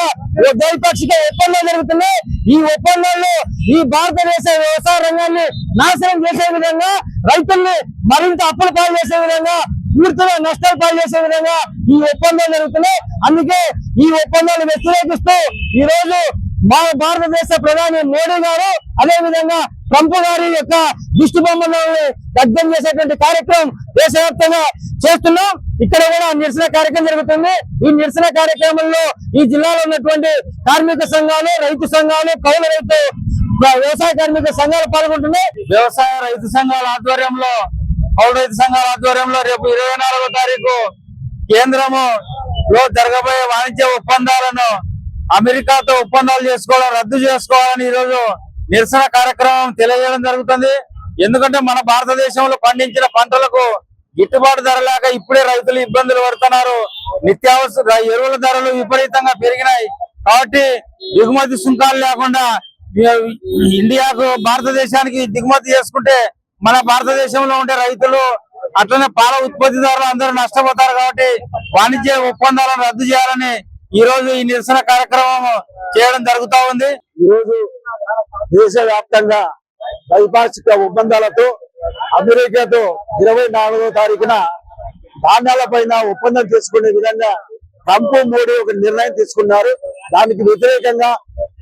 ద్వైపాక్షిక ఒప్పందాలు జరుగుతున్నాయి. ఈ ఒప్పందాల్లో ఈ భారతదేశ వ్యవసాయ రంగాన్ని నాశనం చేసే విధంగా, రైతుల్ని మరింత అప్పుల పాలు చేసే విధంగా, పూర్తిగా నష్టాలు పాలు చేసే విధంగా ఈ ఒప్పందాలు జరుగుతున్నాయి. అందుకే ఈ ఒప్పందాలు వ్యతిరేకిస్తూ ఈ రోజు భారతదేశ ప్రధాని మోడీ గారు, అదే విధంగా ట్రంప్ గారి యొక్క దిష్టి బొమ్మలను దగ్ధం చేసేటువంటి కార్యక్రమం దేశవ్యాప్తంగా చేస్తున్నాం. ఇక్కడ కూడా నిరసన కార్యక్రమం జరుగుతుంది. ఈ నిరసన కార్యక్రమంలో ఈ జిల్లాలో ఉన్నటువంటి కార్మిక సంఘాలు, రైతు సంఘాలు, కౌలు రైతు వ్యవసాయ కార్మిక సంఘాలు పాల్గొంటున్నాయి. వ్యవసాయ రైతు సంఘాల ఆధ్వర్యంలో, కౌలు రైతు సంఘాల ఆధ్వర్యంలో రేపు 24వ తారీఖు కేంద్రంలో జరగబోయే వాణిజ్య ఒప్పందాలను అమెరికాతో ఒప్పందాలు చేసుకోవడం రద్దు చేసుకోవాలని ఈ రోజు నిరసన కార్యక్రమం తెలియజేయడం జరుగుతుంది. ఎందుకంటే మన భారతదేశంలో పండించిన పంటలకు గిట్టుబాటు ధర లేక ఇప్పుడే రైతులు ఇబ్బందులు పడుతున్నారు. నిత్యావసర ఎరువుల ధరలు విపరీతంగా పెరిగినాయి. కాబట్టి దిగుమతి సుంకాలు లేకుండా ఇండియాకు, భారతదేశానికి దిగుమతి చేసుకుంటే మన భారతదేశంలో ఉండే రైతులు, అట్లనే పాల ఉత్పత్తిదారులు అందరూ నష్టపోతారు. కాబట్టి వాణిజ్య ఒప్పందాలను రద్దు చేయాలని ఈ రోజు ఈ నిరసన కార్యక్రమం చేయడం జరుగుతా ఉంది. ఈ రోజు దేశవ్యాప్తంగా ద్వైపాక్షిక ఒప్పందాలతో అమెరికాతో 24వ తారీఖున ధాన్యాల పైన ఒప్పందం చేసుకునే విధంగా ట్రంప్, మోడీ ఒక నిర్ణయం తీసుకున్నారు. దానికి వ్యతిరేకంగా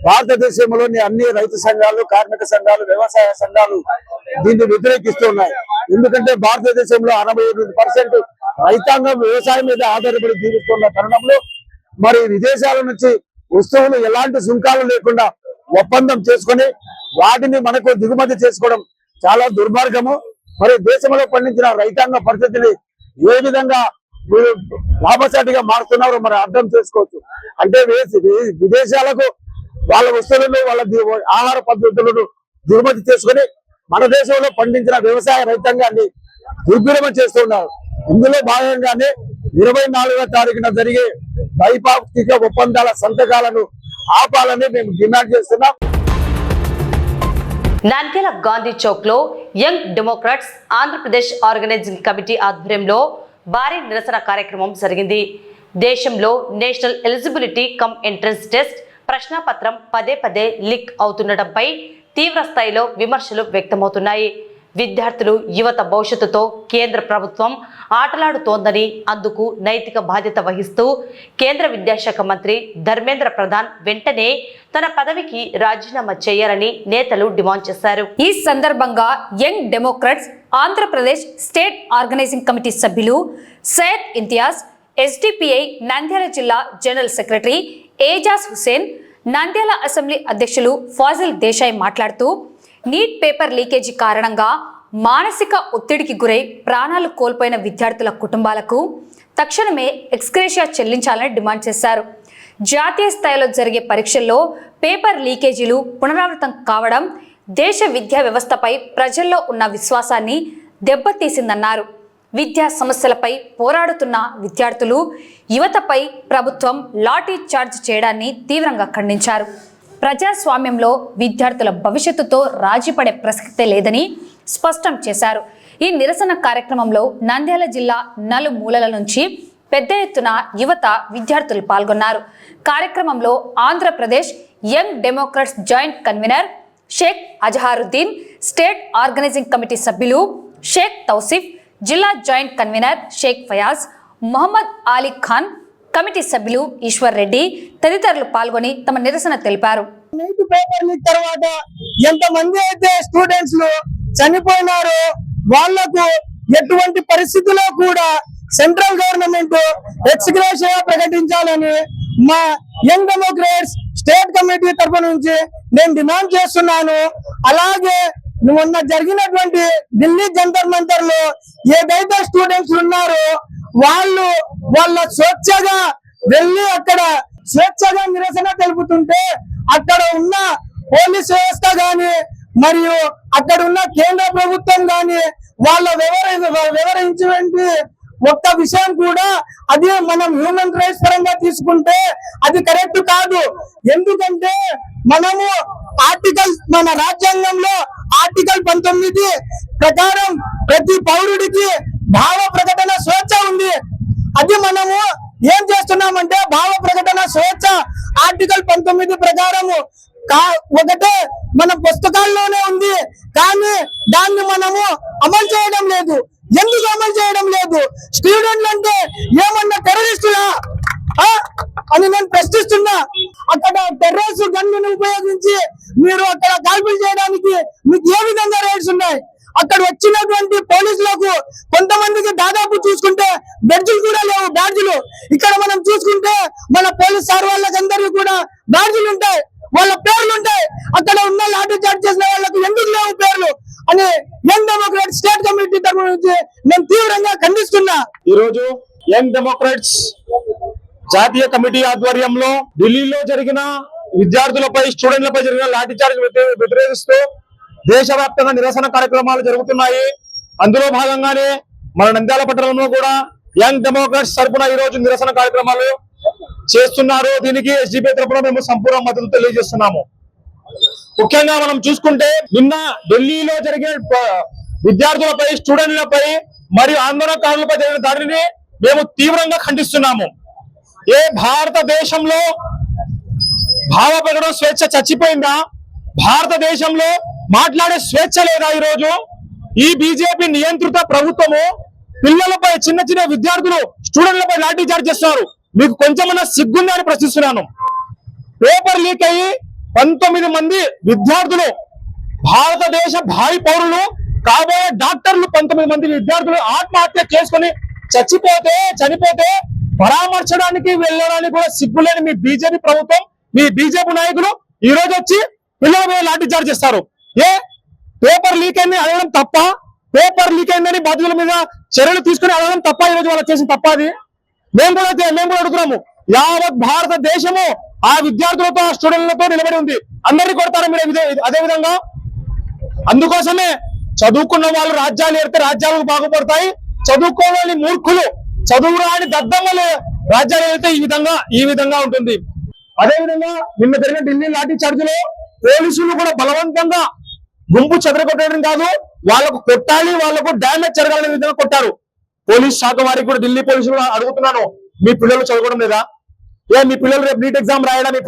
భారతదేశంలోని అన్ని రైతు సంఘాలు, కార్మిక సంఘాలు, వ్యవసాయ సంఘాలు దీన్ని వ్యతిరేకిస్తున్నాయి. ఎందుకంటే భారతదేశంలో 68% రైతాంగం వ్యవసాయం మీద ఆధారపడి జీవిస్తున్న తరుణంలో మరి విదేశాల నుంచి వస్తువులు ఎలాంటి సుంకాలు లేకుండా ఒప్పందం చేసుకుని వాటిని మనకు దిగుమతి చేసుకోవడం చాలా దుర్మార్గము. మరి దేశంలో పండించిన రైతాంగ పరిస్థితిని ఏ విధంగా లాభసాటిగా మారుతున్నారో మరి అర్థం చేసుకోవచ్చు. అంటే విదేశాలకు వాళ్ళ వస్తువులను, వాళ్ళ ఆహార పద్ధతులను దిగుమతి చేసుకుని మన దేశంలో పండించిన వ్యవసాయ రైతాంగాన్ని దుర్వినియోగం చేస్తున్నారు. ఇందులో భాగంగానే 24వ తారీఖున జరిగే ద్వైపాక్షిక ఒప్పందాల సంతకాలను ఆపాలని మేము డిమాండ్ చేస్తున్నాం. నంద్యాల గాంధీ చౌక్ లో young democrats Andhra Pradesh organising committee ఆధ్వర్యంలో భారీ నిరసన కార్యక్రమం జరిగింది. దేశంలో national eligibility cum entrance test ప్రశ్నాపత్రం పదే లీక్ అవుతుండటంపై తీవ్ర స్థాయిలో విమర్శలు వ్యక్తమవుతున్నాయి. విద్యార్థులు, యువత భవిష్యత్తుతో కేంద్ర ప్రభుత్వం ఆటలాడుతోందని, అందుకు నైతిక బాధ్యత వహిస్తూ కేంద్ర విద్యాశాఖ మంత్రి ధర్మేంద్ర ప్రధాన్ వెంటనే తన పదవికి రాజీనామా చేయాలని నేతలు డిమాండ్ చేశారు. ఈ సందర్భంగా young democrats Andhra Pradesh state organising committee సభ్యులు సయ్యద్ ఇంతియాజ్, ఎస్డిపిఐ నంద్యాల జిల్లా general secretary Ejaz Hussain, Nandyal assembly అధ్యక్షులు ఫాజిల్ దేశాయ్ మాట్లాడుతూ నీట్ పేపర్ లీకేజీ కారణంగా మానసిక ఒత్తిడికి గురై ప్రాణాలు కోల్పోయిన విద్యార్థుల కుటుంబాలకు తక్షణమే ఎక్స్గ్రేషియా చెల్లించాలని డిమాండ్ చేశారు. జాతీయ స్థాయిలో జరిగే పరీక్షల్లో పేపర్ లీకేజీలు పునరావృతం కావడం దేశ విద్యా వ్యవస్థపై ప్రజల్లో ఉన్న విశ్వాసాన్ని దెబ్బతీసిందన్నారు. విద్యా సమస్యలపై పోరాడుతున్న విద్యార్థులు, యువతపై ప్రభుత్వం లాఠీ చార్జ్ చేయడాన్ని తీవ్రంగా ఖండించారు. ప్రజాస్వామ్యంలో విద్యార్థుల భవిష్యత్తుతో రాజీపడే ప్రసక్తే లేదని స్పష్టం చేశారు. ఈ నిరసన కార్యక్రమంలో నంద్యాల జిల్లా నలుమూలల నుంచి పెద్ద ఎత్తున యువత, విద్యార్థులు పాల్గొన్నారు. కార్యక్రమంలో Andhra Pradesh young democrats joint convener Sheikh Azharuddin, state organising committee సభ్యులు షేక్ తౌసిఫ్, జిల్లా joint convener Sheikh Fayaz, Mohammed Ali Khan, committee సభ్యులు ఈశ్వర్ రెడ్డి తదితరులు పాల్గొని తమ నిరసన తెలిపారు. నీట్ పేపర్ లీక్ తర్వాత ఎంతమంది అయితే స్టూడెంట్స్ చనిపోయినారో వాళ్లకు ఎటువంటి పరిస్థితుల్లో కూడా సెంట్రల్ గవర్నమెంట్ ఎక్స్గ్రేషియా ప్రకటించాలని మా యంగ్ డెమోక్రాట్స్ స్టేట్ కమిటీ తరఫు నుంచి నేను డిమాండ్ చేస్తున్నాను. అలాగే మొన్న జరిగినటువంటి ఢిల్లీ జంతర్ మంతర్ లో ఏదైతే స్టూడెంట్స్ ఉన్నారో వాళ్ళ స్వేచ్ఛగా వెళ్ళి అక్కడ స్వేచ్ఛగా నిరసన తెలుపుతుంటే అక్కడ ఉన్న పోలీస్ వ్యవస్థ గాని మరియు అక్కడ ఉన్న కేంద్ర ప్రభుత్వం గాని వాళ్ళ వివరించినటువంటి ఒక్క విషయం కూడా అది మనం హ్యూమన్ రైట్స్ పరంగా తీసుకుంటే అది కరెక్ట్ కాదు. ఎందుకంటే మనము మన రాజ్యాంగంలో ఆర్టికల్ 19 ప్రకారం ప్రతి పౌరుడికి భావ ప్రకటన స్వేచ్ఛ ఉంది. అది మనము ఏం చేస్తున్నామంటే భావ ప్రకటన స్వేచ్ఛ ఆర్టికల్ 19 ప్రకారము ఒకటే మన పుస్తకాల్లోనే ఉంది, కానీ దాన్ని మనము అమలు చేయడం లేదు. ఎందుకు అమలు చేయడం లేదు? స్టూడెంట్లు అంటే ఏమన్నా టెర్రరిస్టులా అని నేను ప్రశ్నిస్తున్నా. అక్కడ టెర్రరిస్ట్ గన్ను ఉపయోగించి మీరు అక్కడ కాల్పులు చేయడానికి మీకు ఏ విధంగా రైట్స్ ఉన్నాయి? అక్కడ వచ్చినటువంటి పోలీసులకు కొంతమందికి దాదాపు చూసుకుంటే బెడ్జులు కూడా లేవు, బ్యాడ్జులు. ఇక్కడ మనం చూసుకుంటే మన పోలీస్ సార్ వాళ్ళకందరికీ కూడా బ్యాడ్జులు ఉంటాయి, వాళ్ళ పేర్లు ఉంటాయి. అక్కడ ఉన్న లాఠీ చార్జ్ చేసిన వాళ్ళకు ఎందుకు లేవు పేర్లు అని యంగ్ డెమోక్రాట్స్ స్టేట్ కమిటీ తరఫు నుంచి నేను తీవ్రంగా ఖండిస్తున్నా. ఈ రోజు యంగ్ డెమోక్రాట్స్ జాతీయ కమిటీ ఆధ్వర్యంలో ఢిల్లీలో జరిగిన విద్యార్థులపై స్టూడెంట్లపై జరిగిన లాఠీ చార్జ్ వ్యతిరేకిస్తూ దేశవ్యాప్తంగా నిరసన కార్యక్రమాలు జరుగుతున్నాయి. అందులో భాగంగానే మన నంద్యాల పట్టణంలో కూడా యంగ్ డెమోక్రాట్స్ తరఫున ఈ రోజు నిరసన కార్యక్రమాలు చేస్తున్నారు. దీనికి ఎస్డిపి తరఫున మేము సంపూర్ణ మద్దతు తెలియజేస్తున్నాము. ముఖ్యంగా మనం చూసుకుంటే నిన్న ఢిల్లీలో జరిగిన విద్యార్థులపై స్టూడెంట్లపై మరియు ఆందోళనకారులపై జరిగిన దాడిని మేము తీవ్రంగా ఖండిస్తున్నాము. ఏ భారతదేశంలో భావ ప్రకటన స్వేచ్ఛ చచ్చిపోయిందా? భారతదేశంలో మాట్లాడే స్వేచ్ఛ లేదా? ఈరోజు ఈ బీజేపీ నియంత్రిత ప్రభుత్వము పిల్లలపై, చిన్న చిన్న విద్యార్థులు స్టూడెంట్లపై లాఠీ చార్జ్ చేస్తున్నారు. మీకు కొంచెమన్నా సిగ్గుందా అని ప్రశ్నిస్తున్నాను. పేపర్ లీక్ అయ్యి 19 మంది విద్యార్థులు, భారతదేశ భావి పౌరులు, కాబోయే డాక్టర్లు 19 మంది విద్యార్థులు ఆత్మహత్య చేసుకుని చనిపోతే పరామర్శడానికి వెళ్ళడానికి కూడా సిగ్గులేని మీ బీజేపీ ప్రభుత్వం, మీ బీజేపీ నాయకులు ఈ రోజు వచ్చి పిల్లల మీద లాఠీ చార్జ్ చేస్తారు. పేపర్ లీక్ అయింది అడగడం తప్ప? పేపర్ లీక్ అయిందని బాధ్యుల మీద చర్యలు తీసుకుని అడగడం తప్ప? ఈ రోజు వాళ్ళు చేసిన తప్ప అది? మేము కూడా అడుగుతున్నాము. యావత్ భారతదేశము ఆ విద్యార్థులతో, ఆ స్టూడెంట్లతో నిలబడి ఉంది. అందరినీ కొడతారు మీరు అదే విధంగా. అందుకోసమే చదువుకున్న వాళ్ళు రాజ్యాలు ఏడితే రాజ్యాలకు బాగుపడతాయి, చదువుకోలేని మూర్ఖులు, చదువు రాని దద్దమ్మలు రాజ్యాలు ఏడితే ఈ విధంగా ఉంటుంది. అదే విధంగా నిన్న జరిగిన ఢిల్లీ లాఠీ చార్జ్ లో పోలీసులు కూడా బలవంతంగా గుంపు చెదరగొట్టడం కాదు, వాళ్ళకు కొట్టాలి, వాళ్ళకు డ్యామేజ్ జరగాలనే విధంగా కొట్టారు. పోలీస్ శాఖ వారికి కూడా ఢిల్లీ పోలీసులు అడుగుతున్నాను, మీ పిల్లలు చదవడం లేదా? మీ పిల్లలు రేపు నీట్ ఎగ్జామ్ రాయడా? మీ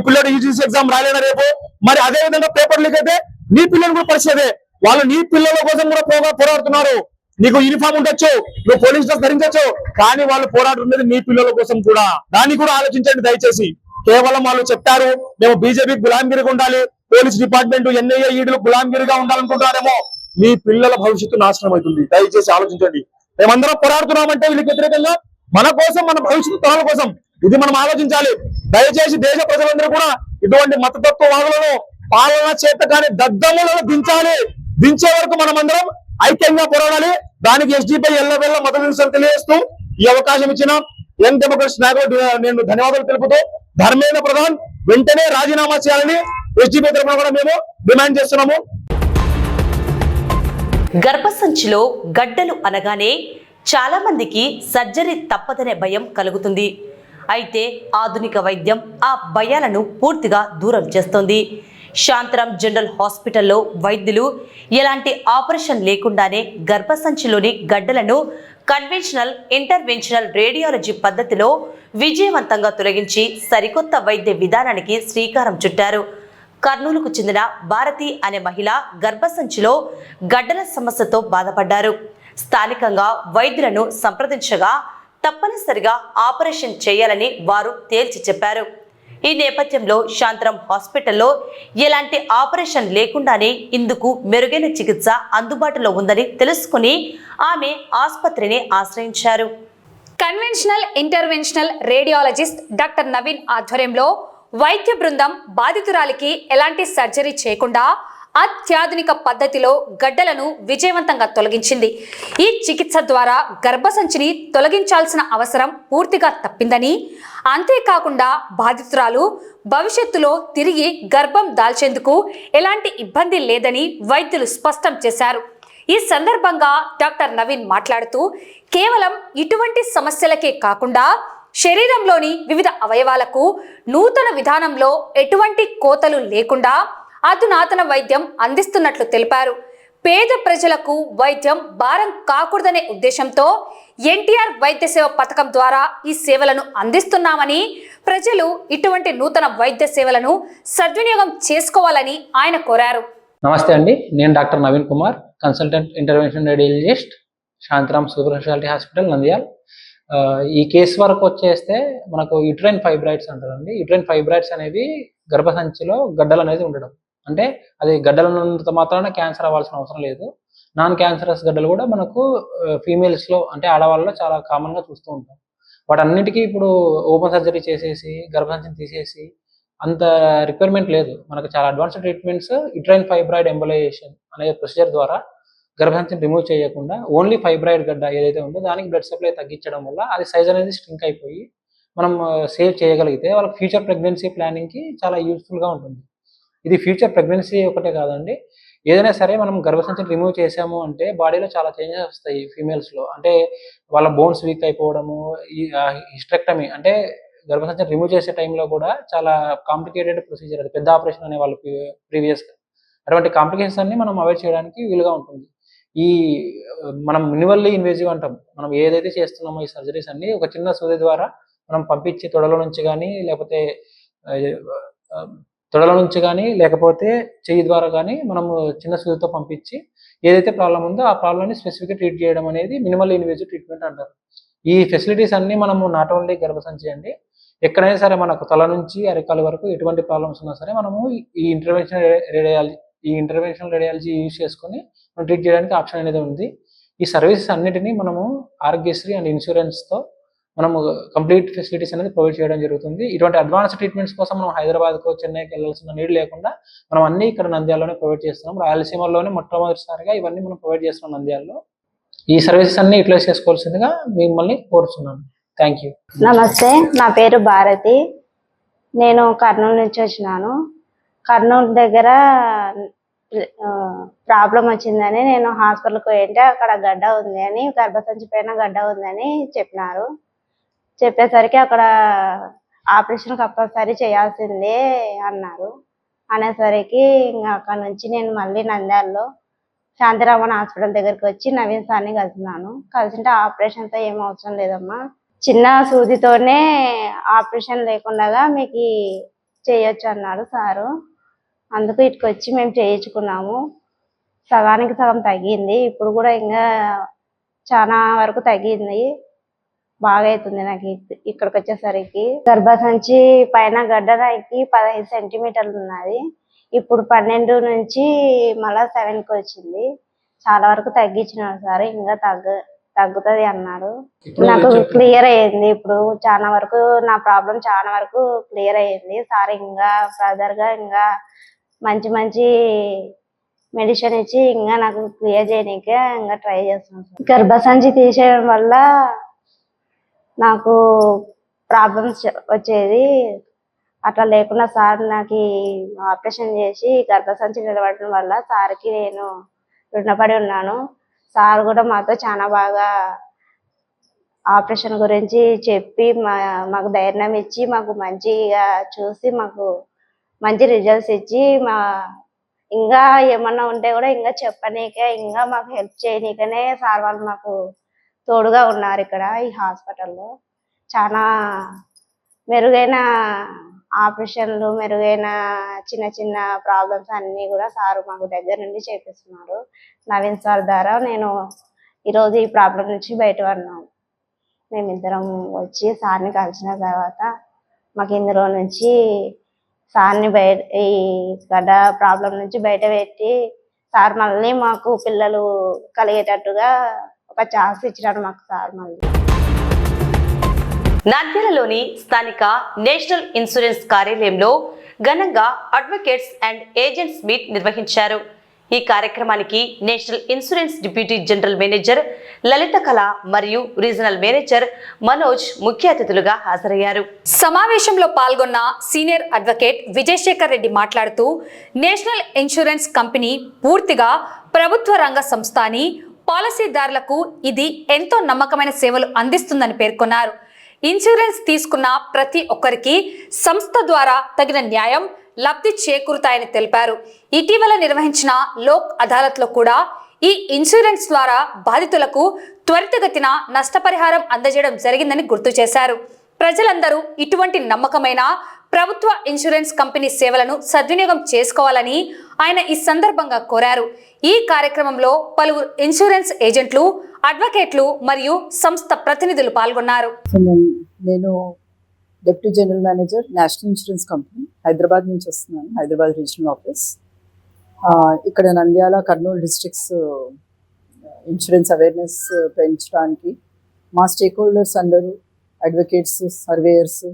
పిల్లలు యూజీసీ ఎగ్జామ్ రాయలేడా రేపు? మరి అదే విధంగా పేపర్ లీక్ అయితే నీ పిల్లలు కూడా పరిస్థితి. వాళ్ళు నీ పిల్లల కోసం కూడా పోరాడుతున్నారు. నీకు యూనిఫామ్ ఉండొచ్చు, నువ్వు పోలీస్ డ్రెస్ ధరించవచ్చు, కానీ వాళ్ళు పోరాడుతున్నది మీ పిల్లల కోసం కూడా. దాన్ని కూడా ఆలోచించండి దయచేసి. కేవలం వాళ్ళు చెప్తారు మేము బీజేపీ గులాంగిరిగా ఉండాలి, పోలీస్ డిపార్ట్మెంట్, ఎన్ఐఏ, ఈడీలు గులాంగిరిగా ఉండాలనుకుంటారేమో. మీ పిల్లల భవిష్యత్తు నాశనం అవుతుంది. దయచేసి ఆలోచించండి. మేమందరం పోరాడుతున్నామంటే వీళ్ళకి వ్యతిరేకంగా మన కోసం, మన భవిష్యత్తు తరాల కోసం. ఇది మనం ఆలోచించాలి. దయచేసి దేశ ప్రజలందరూ కూడా ఇటువంటి మతతత్వవాదులను, పాలన చేత కానీ దద్దములను దించే వరకు మనమందరం ఐక్యంగా పోరాడాలి. దానికి ఎస్డీపై ఎల్లవెల్ల మద్దతు తెలియజేస్తూ ఈ అవకాశం ఇచ్చిన యంగ్ డెమోక్రాట్స్ నాయకులు నేను ధన్యవాదాలు తెలుపుతూ, ధర్మేంద్ర ప్రధాన్ వెంటనే రాజీనామా చేయాలని ఎస్డీపీ తరఫున కూడా మేము డిమాండ్ చేస్తున్నాము. గర్భసంచిలో గడ్డలు అనగానే చాలా మందికి సర్జరీ తప్పదనే భయం కలుగుతుంది. అయితే ఆధునిక వైద్యం ఆ భయాలను పూర్తిగా దూరం చేస్తోంది. శాంతరాం జనరల్ హాస్పిటల్లో వైద్యులు ఎలాంటి ఆపరేషన్ లేకుండానే గర్భసంచిలోని గడ్డలను కన్వెన్షనల్, ఇంటర్వెన్షనల్ రేడియాలజీ పద్ధతిలో విజయవంతంగా తొలగించి సరికొత్త వైద్య విధానానికి శ్రీకారం చుట్టారు. కర్నూలుకు చెందిన భారతి అనే మహిళ గర్భసంచిలో గడ్డల సమస్యతో బాధపడ్డారు. స్థానికంగా వైద్యులను సంప్రదించగా తప్పనిసరిగా ఆపరేషన్ చేయాలని వారు తేల్చి చెప్పారు. ఈ నేపథ్యంలో శాంతరాం హాస్పిటల్లో ఎలాంటి ఆపరేషన్ లేకుండానే ఇందుకు మెరుగైన చికిత్స అందుబాటులో ఉందని తెలుసుకుని ఆమె ఆసుపత్రిని ఆశ్రయించారు. Conventional, interventional radiologist doctor Naveen ఆధ్వర్యంలో వైద్య బృందం బాధితురాలికి ఎలాంటి సర్జరీ చేయకుండా అత్యాధునిక పద్ధతిలో గడ్డలను విజయవంతంగా తొలగించింది. ఈ చికిత్స ద్వారా గర్భసంచిని తొలగించాల్సిన అవసరం పూర్తిగా తప్పిందని, అంతేకాకుండా బాధితురాలు భవిష్యత్తులో తిరిగి గర్భం దాల్చేందుకు ఎలాంటి ఇబ్బంది లేదని వైద్యులు స్పష్టం చేశారు. ఈ సందర్భంగా డాక్టర్ నవీన్ మాట్లాడుతూ, కేవలం ఇటువంటి సమస్యలకే కాకుండా శరీరంలోని వివిధ అవయవాలకు నూతన విధానంలో ఎటువంటి కోతలు లేకుండా అధునాతన వైద్యం అందిస్తున్నట్లు తెలిపారు. పేద ప్రజలకు వైద్యం భారం కాకూడదనే ఉద్దేశంతో ఎన్టీఆర్ వైద్య సేవ పథకం ద్వారా ఈ సేవలను అందిస్తున్నామని, ప్రజలు ఇటువంటి నూతన వైద్య సేవలను సద్వినియోగం చేసుకోవాలని ఆయన కోరారు. నమస్తే అండి, నేను doctor Naveen Kumar, consultant intervention radiologist, Shantiram super speciality hospital, Nandyal. ఈ కేసు వరకు వచ్చేస్తే మనకు యుట్రైన్ ఫైబ్రాయిడ్స్ అంటారండి. యుట్రైన్ ఫైబ్రాయిడ్స్ అనేవి గర్భసంచిలో గడ్డలు అనేది ఉండడం, అంటే అది గడ్డలు ఉన్నంత మాత్రాన క్యాన్సర్ అవ్వాల్సిన అవసరం లేదు. నాన్ క్యాన్సరస్ గడ్డలు కూడా మనకు ఫీమేల్స్లో, అంటే ఆడవాళ్ళలో చాలా కామన్గా చూస్తూ ఉంటాం. వాటన్నిటికీ ఇప్పుడు ఓపెన్ సర్జరీ చేసేసి గర్భసంచిని తీసేసి అంత రిక్వైర్మెంట్ లేదు. మనకు చాలా advanced treatments uterine fibroid embolisation అనే ప్రొసీజర్ ద్వారా గర్భసంచిని రిమూవ్ చేయకుండా ఓన్లీ ఫైబ్రాయిడ్ గడ్డ ఏదైతే ఉందో దానికి బ్లడ్ సప్లై తగ్గించడం వల్ల అది సైజ్ అనేది స్ట్రింక్ అయిపోయి మనం సేవ్ చేయగలిగితే వాళ్ళకి ఫ్యూచర్ ప్రెగ్నెన్సీ ప్లానింగ్కి చాలా యూస్ఫుల్గా ఉంటుంది. ఇది ఫ్యూచర్ ప్రెగ్నెన్సీ ఒకటే కాదండి, ఏదైనా సరే మనం గర్భసంచిని రిమూవ్ చేసాము అంటే బాడీలో చాలా చేంజెస్ వస్తాయి ఫీమేల్స్లో. అంటే వాళ్ళ బోన్స్ వీక్ అయిపోవడము, ఈ హిస్టెక్టమీ అంటే గర్భసంచిని రిమూవ్ చేసే టైంలో కూడా చాలా కాంప్లికేటెడ్ ప్రొసీజర్, అది పెద్ద ఆపరేషన్ అనే వాళ్ళు ప్రీవియస్గా. అటువంటి కాంప్లికేషన్స్ అన్ని మనం అవాయిడ్ చేయడానికి వీలుగా ఉంటుంది. ఈ మనం మినిమల్లీ ఇన్వేజివ్ అంటాం, మనం ఏదైతే చేస్తున్నామో ఈ సర్జరీస్ అన్ని ఒక చిన్న సూది ద్వారా మనం పంపించి తొడల నుంచి కానీ లేకపోతే చెయ్యి ద్వారా కానీ మనము చిన్న సూదితో పంపించి ఏదైతే ప్రాబ్లం ఉందో ఆ ప్రాబ్లమ్ని స్పెసిఫిక్గా ట్రీట్ చేయడం అనేది మినిమల్ ఇన్వేజివ్ ట్రీట్మెంట్ అంటారు. ఈ ఫెసిలిటీస్ అన్ని మనము నాట్ ఓన్లీ గర్భసంచి అండి, ఎక్కడైనా సరే మనకు తల నుంచి అరికాలు వరకు ఎటువంటి ప్రాబ్లమ్స్ ఉన్నా సరే మనము ఈ ఇంటర్వెన్షనల్ రేడియాలజీ యూజ్ చేసుకొని మనం ట్రీట్ చేయడానికి ఆప్షన్ అనేది ఉంది. ఈ సర్వీసెస్ అన్నిటినీ మనము ఆరోగ్యశ్రీ అండ్ ఇన్సూరెన్స్తో మనము కంప్లీట్ ఫెసిలిటీస్ అనేది ప్రొవైడ్ చేయడం జరుగుతుంది. ఇటువంటి అడ్వాన్స్ ట్రీట్మెంట్స్ కోసం మనం హైదరాబాద్కో చెన్నైకి వెళ్ళాల్సిన నీడ్ లేకుండా మనం అన్ని ఇక్కడ నంద్యాలలోనే ప్రొవైడ్ చేస్తున్నాం. రాయలసీమలోనే మొట్టమొదటిసారిగా ఇవన్నీ మనం ప్రొవైడ్ చేస్తున్నాం నంద్యాలలో. ఈ సర్వీసెస్ అన్ని యూటిలైజ్ చేసుకోవాల్సిందిగా మిమ్మల్ని కోరుతున్నాను. Thank you. నమస్తే, నా పేరు భారతి. నేను కర్నూలు నుంచి వచ్చినాను. కర్నూలు దగ్గర ప్రాబ్లం వచ్చిందని నేను హాస్పిటల్కి పోయింటే అక్కడ గడ్డ ఉంది అని, గర్భసంచి పైన గడ్డ ఉందని చెప్పినారు. చెప్పేసరికి అక్కడ ఆపరేషన్ కంపల్సరీ చేయాల్సిందే అన్నారు. అనేసరికి ఇంకా అక్కడ నుంచి నేను మళ్ళీ నంద్యాలలో శాంతిరామన్ హాస్పిటల్ దగ్గరికి వచ్చి నవీన్ సార్ని కలిసింటే ఆపరేషన్తో ఏం అవసరం లేదమ్మా, చిన్న సూదితోనే ఆపరేషన్ లేకుండా మీకు చేయొచ్చు అన్నాడు సారు. అందుకు ఇటుకు వచ్చి మేము చేయించుకున్నాము. సగానికి సగం తగ్గింది, ఇప్పుడు కూడా ఇంకా చాలా వరకు తగ్గింది, బాగా అవుతుంది నాకు. ఇక్కడికి వచ్చేసరికి గర్భసంచి పైన గడ్డ నాకు 15 సెంటీమీటర్లు ఉన్నది, ఇప్పుడు 12 నుంచి మళ్ళీ 7కి వచ్చింది. చాలా వరకు తగ్గించినాడు సార్, ఇంకా తగ్గుతుంది అన్నాడు. నాకు క్లియర్ అయ్యింది, ఇప్పుడు చాలా వరకు నా ప్రాబ్లం చాలా వరకు క్లియర్ అయ్యింది సార్. ఇంకా ఫర్దర్గా ఇంకా మంచి మంచి మెడిసిన్ ఇచ్చి ఇంకా నాకు క్లియర్ చేయడానికే ఇంకా ట్రై చేస్తున్నాను సార్. గర్భసంచి తీసేయడం వల్ల నాకు ప్రాబ్లమ్స్ వచ్చేది, అట్లా లేకుండా సార్ నాకు ఆపరేషన్ చేసి గర్భసంచి నిలబడడం వల్ల సార్కి నేను రుణపడి ఉన్నాను. సార్ కూడా మాతో చాలా బాగా ఆపరేషన్ గురించి చెప్పి మాకు ధైర్యం ఇచ్చి మాకు మంచిగా చూసి మాకు మంచి రిజల్ట్స్ ఇచ్చి ఇంకా ఏమన్నా ఉంటే కూడా ఇంకా చెప్పనీకే, ఇంకా మాకు హెల్ప్ చేయనీకనే సార్ వాళ్ళు మాకు తోడుగా ఉన్నారు. ఇక్కడ ఈ హాస్పిటల్లో చాలా మెరుగైన ఆపరేషన్లు, మెరుగైన చిన్న చిన్న ప్రాబ్లమ్స్ అన్నీ కూడా సార్ మాకు దగ్గర నుండి చేపిస్తున్నారు. నవీన్ సార్ ద్వారా నేను ఈరోజు ఈ ప్రాబ్లం నుంచి బయటపడినాము. మేమిద్దరం వచ్చి సార్ని కలిసిన తర్వాత మాకు ఇందులో నుంచి సార్ని ఈ గడ్డ ప్రాబ్లం నుంచి బయట పెట్టి సార్ మళ్ళీ మాకు పిల్లలు కలిగేటట్టుగా ఒక ఛాన్స్ ఇచ్చినాడు మాకు సార్. మళ్ళీ నంద్యాలలోని స్థానిక నేషనల్ ఇన్సూరెన్స్ కార్యాలయంలో ఘనంగా అడ్వకేట్స్ అండ్ ఏజెంట్స్ మీట్ నిర్వహించారు. ఈ కార్యక్రమానికి national insurance deputy general manager Lalitha Kala మరియు రీజనల్ మేనేజర్ మనోజ్ ముఖ్య అతిథులుగా హాజరయ్యారు. సమావేశంలో పాల్గొన్న సీనియర్ అడ్వకేట్ విజయశేఖర్ రెడ్డి మాట్లాడుతూ, నేషనల్ ఇన్సూరెన్స్ కంపెనీ పూర్తిగా ప్రభుత్వ రంగ సంస్థ అని, పాలసీదారులకు ఇది ఎంతో నమ్మకమైన సేవలు అందిస్తుందని పేర్కొన్నారు. ఇన్సూరెన్స్ తీసుకున్న ప్రతి ఒక్కరికి సంస్థ ద్వారా తగిన న్యాయం లబ్ధి చేకూరుతాయని తెలిపారు. ఇటీవల నిర్వహించిన లోక్ అదాలత్లో కూడా ఈ ఇన్సూరెన్స్ ద్వారా బాధితులకు త్వరితగతిన నష్టపరిహారం అందజేయడం జరిగిందని గుర్తు చేశారు. ప్రజలందరూ ఇటువంటి నమ్మకమైన ప్రభుత్వ ఇన్సూరెన్స్ కంపెనీ సేవలను సద్వినియోగం చేసుకోవాలని ఆయన ఈ సందర్భంగా కోరారు. ఈ కార్యక్రమంలో పలువురు ఇన్సూరెన్స్ ఏజెంట్లు, అడ్వకేట్లు మరియు సంస్థ ప్రతినిధులు పాల్గొన్నారు. నేను deputy general manager national insurance company Hyderabad నుంచి వస్తున్నాను, హైదరాబాద్ రీజనల్ ఆఫీస్. ఇక్కడ Nandyal, Kurnool districts insurance awareness పెంచడానికి మా స్టేక్ హోల్డర్స్ అందరూ అడ్వకేట్స్, సర్వేయర్స్,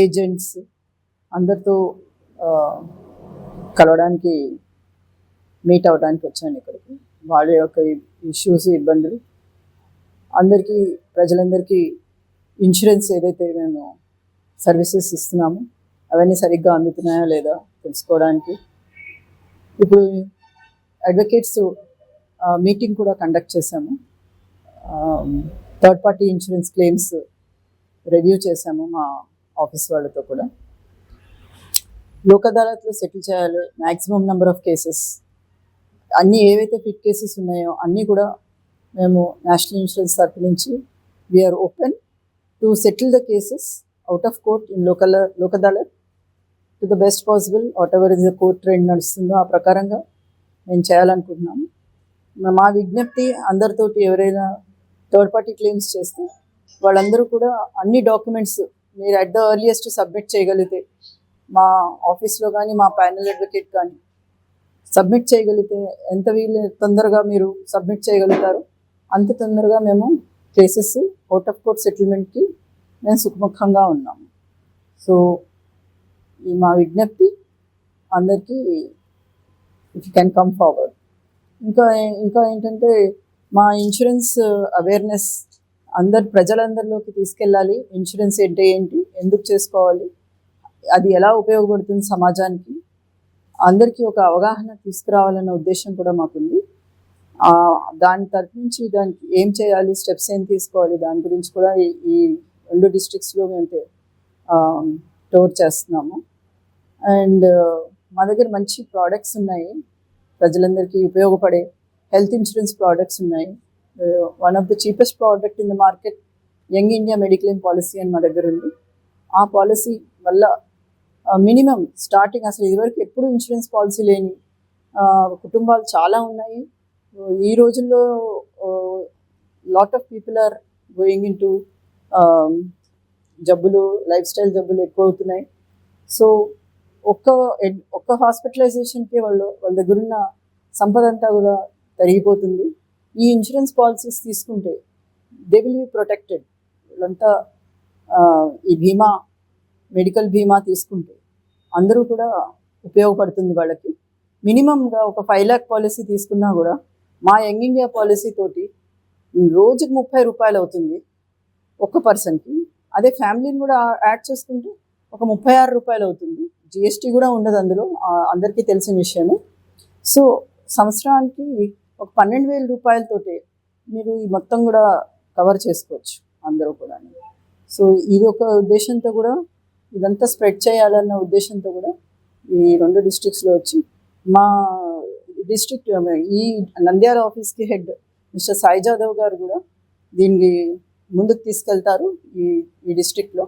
ఏజెంట్స్ అందరితో కలవడానికి, మీట్ అవ్వడానికి వచ్చాను ఇక్కడికి. వాళ్ళ యొక్క ఇష్యూస్, ఇబ్బందులు అందరికీ, ప్రజలందరికీ ఇన్సూరెన్స్ ఏదైతే మేము సర్వీసెస్ ఇస్తున్నామో అవన్నీ సరిగ్గా అందుతున్నాయా లేదా తెలుసుకోవడానికి ఇప్పుడు అడ్వకేట్స్ మీటింగ్ కూడా కండక్ట్ చేశాము. Third party insurance claims review చేశాము మా ఆఫీస్ వాళ్ళతో కూడా. లోక్ అదాలత్లో సెటిల్ చేయాలి మ్యాక్సిమం నెంబర్ ఆఫ్ కేసెస్, అన్నీ ఏవైతే ఫిట్ కేసెస్ ఉన్నాయో అన్నీ కూడా మేము నేషనల్ ఇన్సూరెన్స్ తరఫు నుంచి we're open to settle the cases out of court in Lok Adalat to the best possible. Whatever is the court trend నడుస్తుందో ఆ ప్రకారంగా మేము చేయాలనుకుంటున్నాము. మా విజ్ఞప్తి అందరితోటి, ఎవరైనా థర్డ్ పార్టీ క్లెయిమ్స్ చేస్తే వాళ్ళందరూ కూడా అన్ని డాక్యుమెంట్స్ మీరు అట్ ద ఎర్లియస్ట్ సబ్మిట్ చేయగలిగితే, మా ఆఫీస్లో కానీ మా ప్యానల్ అడ్వకేట్ కానీ సబ్మిట్ చేయగలిగితే, ఎంత వీలు తొందరగా మీరు సబ్మిట్ చేయగలుగుతారో అంత తొందరగా మేము కేసెస్ అవుట్ ఆఫ్ కోర్ట్ సెటిల్మెంట్కి మేము సుఖముఖంగా ఉన్నాము. సో ఈ మా విజ్ఞప్తి అందరికీ, if you can come forward. ఇంకా ఏంటంటే మా ఇన్సూరెన్స్ అవేర్నెస్ ప్రజలందరిలోకి తీసుకెళ్ళాలి. ఇన్సూరెన్స్ అంటే ఏంటి, ఎందుకు చేసుకోవాలి, అది ఎలా ఉపయోగపడుతుంది సమాజానికి, అందరికీ ఒక అవగాహన తీసుకురావాలన్న ఉద్దేశం కూడా మాకుంది. దాని తరఫు నుంచి దానికి ఏం చేయాలి, స్టెప్స్ ఏం తీసుకోవాలి, దాని గురించి కూడా ఈ 2 డిస్ట్రిక్ట్స్లో మేము టూర్ చేస్తున్నాము. అండ్ మా దగ్గర మంచి ప్రోడక్ట్స్ ఉన్నాయి, ప్రజలందరికీ ఉపయోగపడే హెల్త్ ఇన్సూరెన్స్ ప్రోడక్ట్స్ ఉన్నాయి. One of the cheapest product in the market young India mediclaim policy అని మా దగ్గర ఉంది. ఆ పాలసీ వల్ల మినిమం స్టార్టింగ్, అసలు ఇదివరకు ఎప్పుడు ఇన్సూరెన్స్ పాలసీ లేని కుటుంబాలు చాలా ఉన్నాయి. ఈ రోజుల్లో lot of people are going into జబ్బులు, లైఫ్ స్టైల్ జబ్బులు ఎక్కువ అవుతున్నాయి. సో ఒక్క హాస్పిటలైజేషన్కి వాళ్ళ దగ్గర ఉన్న సంపద అంతా కూడా తరిగిపోతుంది. ఈ ఇన్సూరెన్స్ పాలసీస్ తీసుకుంటే దే విల్ బి ప్రొటెక్టెడ్. వీళ్ళంతా ఈ బీమా, మెడికల్ బీమా తీసుకుంటే అందరూ కూడా ఉపయోగపడుతుంది వాళ్ళకి. మినిమంగా ఒక 5 lakh పాలసీ తీసుకున్నా కూడా మా యంగ్ ఇండియా పాలసీ తోటి రోజుకి 30 రూపాయలు అవుతుంది ఒక్క పర్సన్కి. అదే ఫ్యామిలీని కూడా యాడ్ చేసుకుంటే ఒక 36 రూపాయలు అవుతుంది. జిఎస్టీ కూడా ఉండదు అందులో, అందరికీ తెలిసిన విషయమే. సో సంవత్సరానికి ఒక 12,000 రూపాయలతోటి మీరు ఈ మొత్తం కూడా కవర్ చేసుకోవచ్చు అందరూ కూడా. సో ఇది ఒక ఉద్దేశంతో కూడా, ఇదంతా స్ప్రెడ్ చేయాలన్న ఉద్దేశంతో కూడా ఈ 2 డిస్ట్రిక్ట్స్లో వచ్చి మా డిస్ట్రిక్ట్, ఈ నంద్యాల ఆఫీస్కి హెడ్ మిస్టర్ సాయి జాదవ్ గారు కూడా దీనికి ముందుకు తీసుకెళ్తారు ఈ డిస్ట్రిక్ట్లో.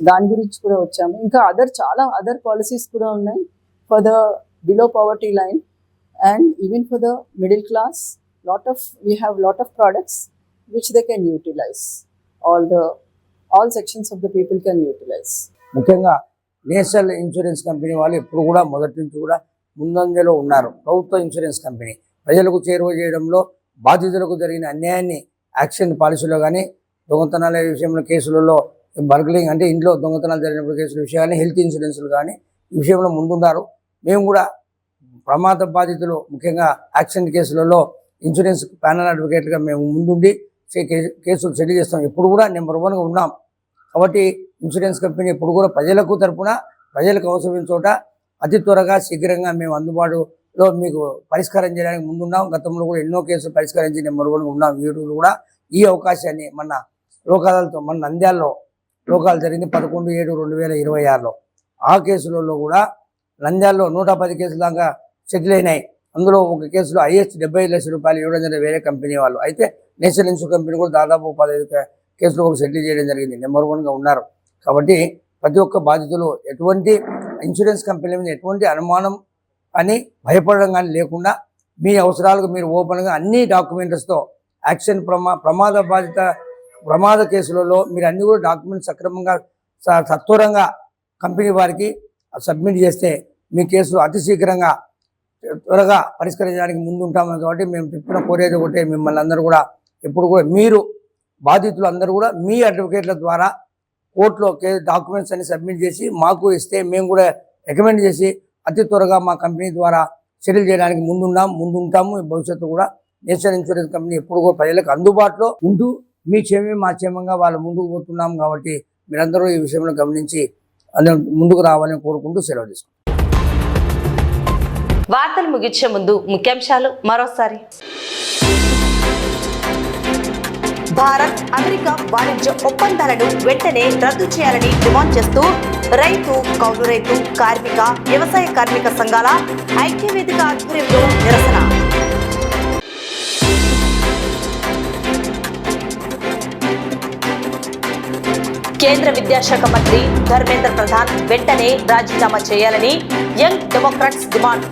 దాని గురించి కూడా వచ్చాము. ఇంకా చాలా అదర్ పాలసీస్ కూడా ఉన్నాయి for the below poverty line and even for the middle class. We have lot of products which they can utilize. All sections of the people can utilize. ముఖ్యంగా నేషనల్ ఇన్సూరెన్స్ కంపెనీ వాళ్ళు ఎప్పుడు కూడా మొదటి నుంచి కూడా ముందంజలో ఉన్నారు. ప్రభుత్వ ఇన్సూరెన్స్ కంపెనీ ప్రజలకు చేరువ చేయడంలో, బాధితులకు జరిగిన అన్యాయాన్ని యాక్షన్ పాలసీలో కానీ, దొంగతనాల విషయంలో కేసులలో, బర్గ్లింగ్ అంటే ఇంట్లో దొంగతనాలు జరిగినప్పుడు కేసుల విషయాన్ని, హెల్త్ ఇన్సూరెన్స్లు కానీ ఈ విషయంలో ముందున్నారు. మేము కూడా ప్రమాద బాధితులు ముఖ్యంగా యాక్సిడెంట్ కేసులలో ఇన్సూరెన్స్ ప్యానల్ అడ్వకేట్గా మేము ముందుండి కేసులు సెటిల్ చేస్తాం. ఎప్పుడు కూడా నెంబర్ 1గా ఉన్నాం. కాబట్టి ఇన్సూరెన్స్ కంపెనీ ఎప్పుడు కూడా ప్రజలకు తరపున, ప్రజలకు అవసరమైన చోట అతి త్వరగా శీఘ్రంగా మేము అందుబాటులో మీకు పరిష్కారం చేయడానికి ముందున్నాం. గతంలో కూడా ఎన్నో కేసులు పరిష్కరించి నెంబర్ 1గా ఉన్నాం. ఈ రోజు కూడా ఈ అవకాశాన్ని మన లోక్ అదాలత్ మన నంద్యాలలో లోకాలు జరిగింది 11/7/2026లో. ఆ కేసులలో కూడా నంద్యాలలో 110 కేసుల దాకా సెటిల్ అయినాయి. అందులో ఒక కేసులో హైయెస్ట్ 75 లక్షల రూపాయలు ఇవ్వడం జరిగింది వేరే కంపెనీ వాళ్ళు. అయితే నేషనల్ ఇన్సూరెన్స్ కంపెనీ కూడా దాదాపు 15 కేసులు కూడా సెటిల్ చేయడం జరిగింది. నెంబర్ 1గా ఉన్నారు. కాబట్టి ప్రతి ఒక్క బాధితులు ఎటువంటి ఇన్సూరెన్స్ కంపెనీ మీద ఎటువంటి అనుమానం అని భయపడడం కానీ లేకుండా మీ అవసరాలకు మీరు ఓపెన్గా అన్ని డాక్యుమెంట్స్తో యాక్షన్ ప్రమాద కేసులలో మీరు అన్ని కూడా డాక్యుమెంట్స్ సక్రమంగా సత్వరంగా కంపెనీ వారికి సబ్మిట్ చేస్తే మీ కేసు అతి శీఘ్రంగా త్వరగా పరిష్కరించడానికి ముందు ఉంటాము. కాబట్టి మేము చెప్పిన కోరేది ఒకటే, మిమ్మల్ని అందరూ కూడా ఎప్పుడు కూడా మీరు బాధితులు అందరూ కూడా మీ అడ్వకేట్ల ద్వారా కోర్టులో డాక్యుమెంట్స్ అన్ని సబ్మిట్ చేసి మాకు ఇస్తే మేము కూడా రికమెండ్ చేసి అతి త్వరగా మా కంపెనీ ద్వారా సెటిల్ చేయడానికి ముందుంటాము. భవిష్యత్తు కూడా నేషనల్ ఇన్సూరెన్స్ కంపెనీ ఎప్పుడు కూడా ప్రజలకు అందుబాటులో ఉంటూ మీ క్షేమమే మా క్షేమంగా వాళ్ళు ముందుకు పోతున్నాం. కాబట్టి మీరందరూ ఈ విషయంలో గమనించి ముందుకు రావాలని కోరుకుంటూ సెలవు తీసుకుంటాం. వార్తలు ముగించే ముందు ముఖ్యాంశాలు మరోసారి. భారత్ అమెరికా వాణిజ్య ఒప్పందాలను వెంటనే రద్దు చేయాలని డిమాండ్ చేస్తూ రైతు, కౌలు రైతు, కార్మిక, వ్యవసాయ కార్మిక సంఘాల ఐక్యవేదిక ఆధ్వర్యంలో నిరసన. కేంద్ర విద్యాశాఖ మంత్రి ధర్మేంద్ర ప్రధాన్ వెంటనే రాజీనామా చేయాలని యంగ్ డెమోక్రాట్స్ డిమాండ్.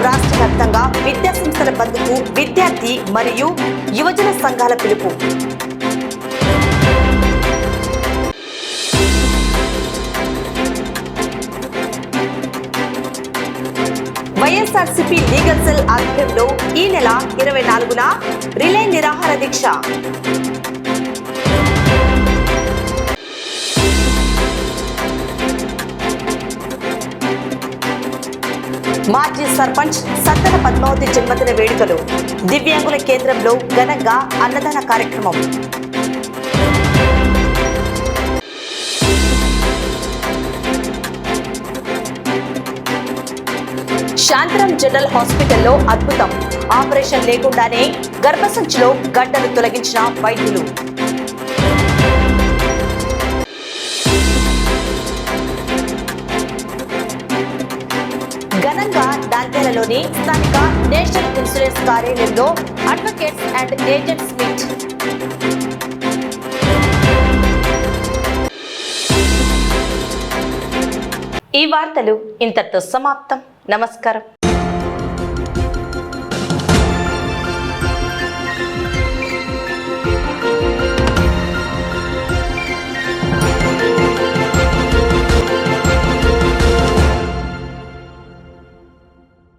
రాష్ట్ర వ్యాప్తంగా విద్యాసంస్థల బంద్కు విద్యార్థి మరియు యువజన సంఘాల పిలుపు. వైఎస్ఆర్సీపీ లీగల్ సెల్ ఆధ్వర్యంలో ఈ నెల 24న రిలే నిరాహార దీక్ష. మాజీ సర్పంచ్ సత్తన పద్మావతి జన్మదిన వేడుకలు. దివ్యాంగుల కేంద్రంలో ఘనంగా అన్నదాన కార్యక్రమం. శాంతిరామ్ జనరల్ హాస్పిటల్లో అద్భుతం. ఆపరేషన్ లేకుండానే గర్భసంచిలో గడ్డలు తొలగించిన వైద్యులు. ఘనంగా నంద్యాలలోని స్థానిక నేషనల్ ఇన్సూరెన్స్ కార్యాలయంలో అడ్వకేట్స్ అండ్ ఏజెంట్స్ మీట్. ఈ వార్తలు ఇంతటితో సమాప్తం. నమస్కారం.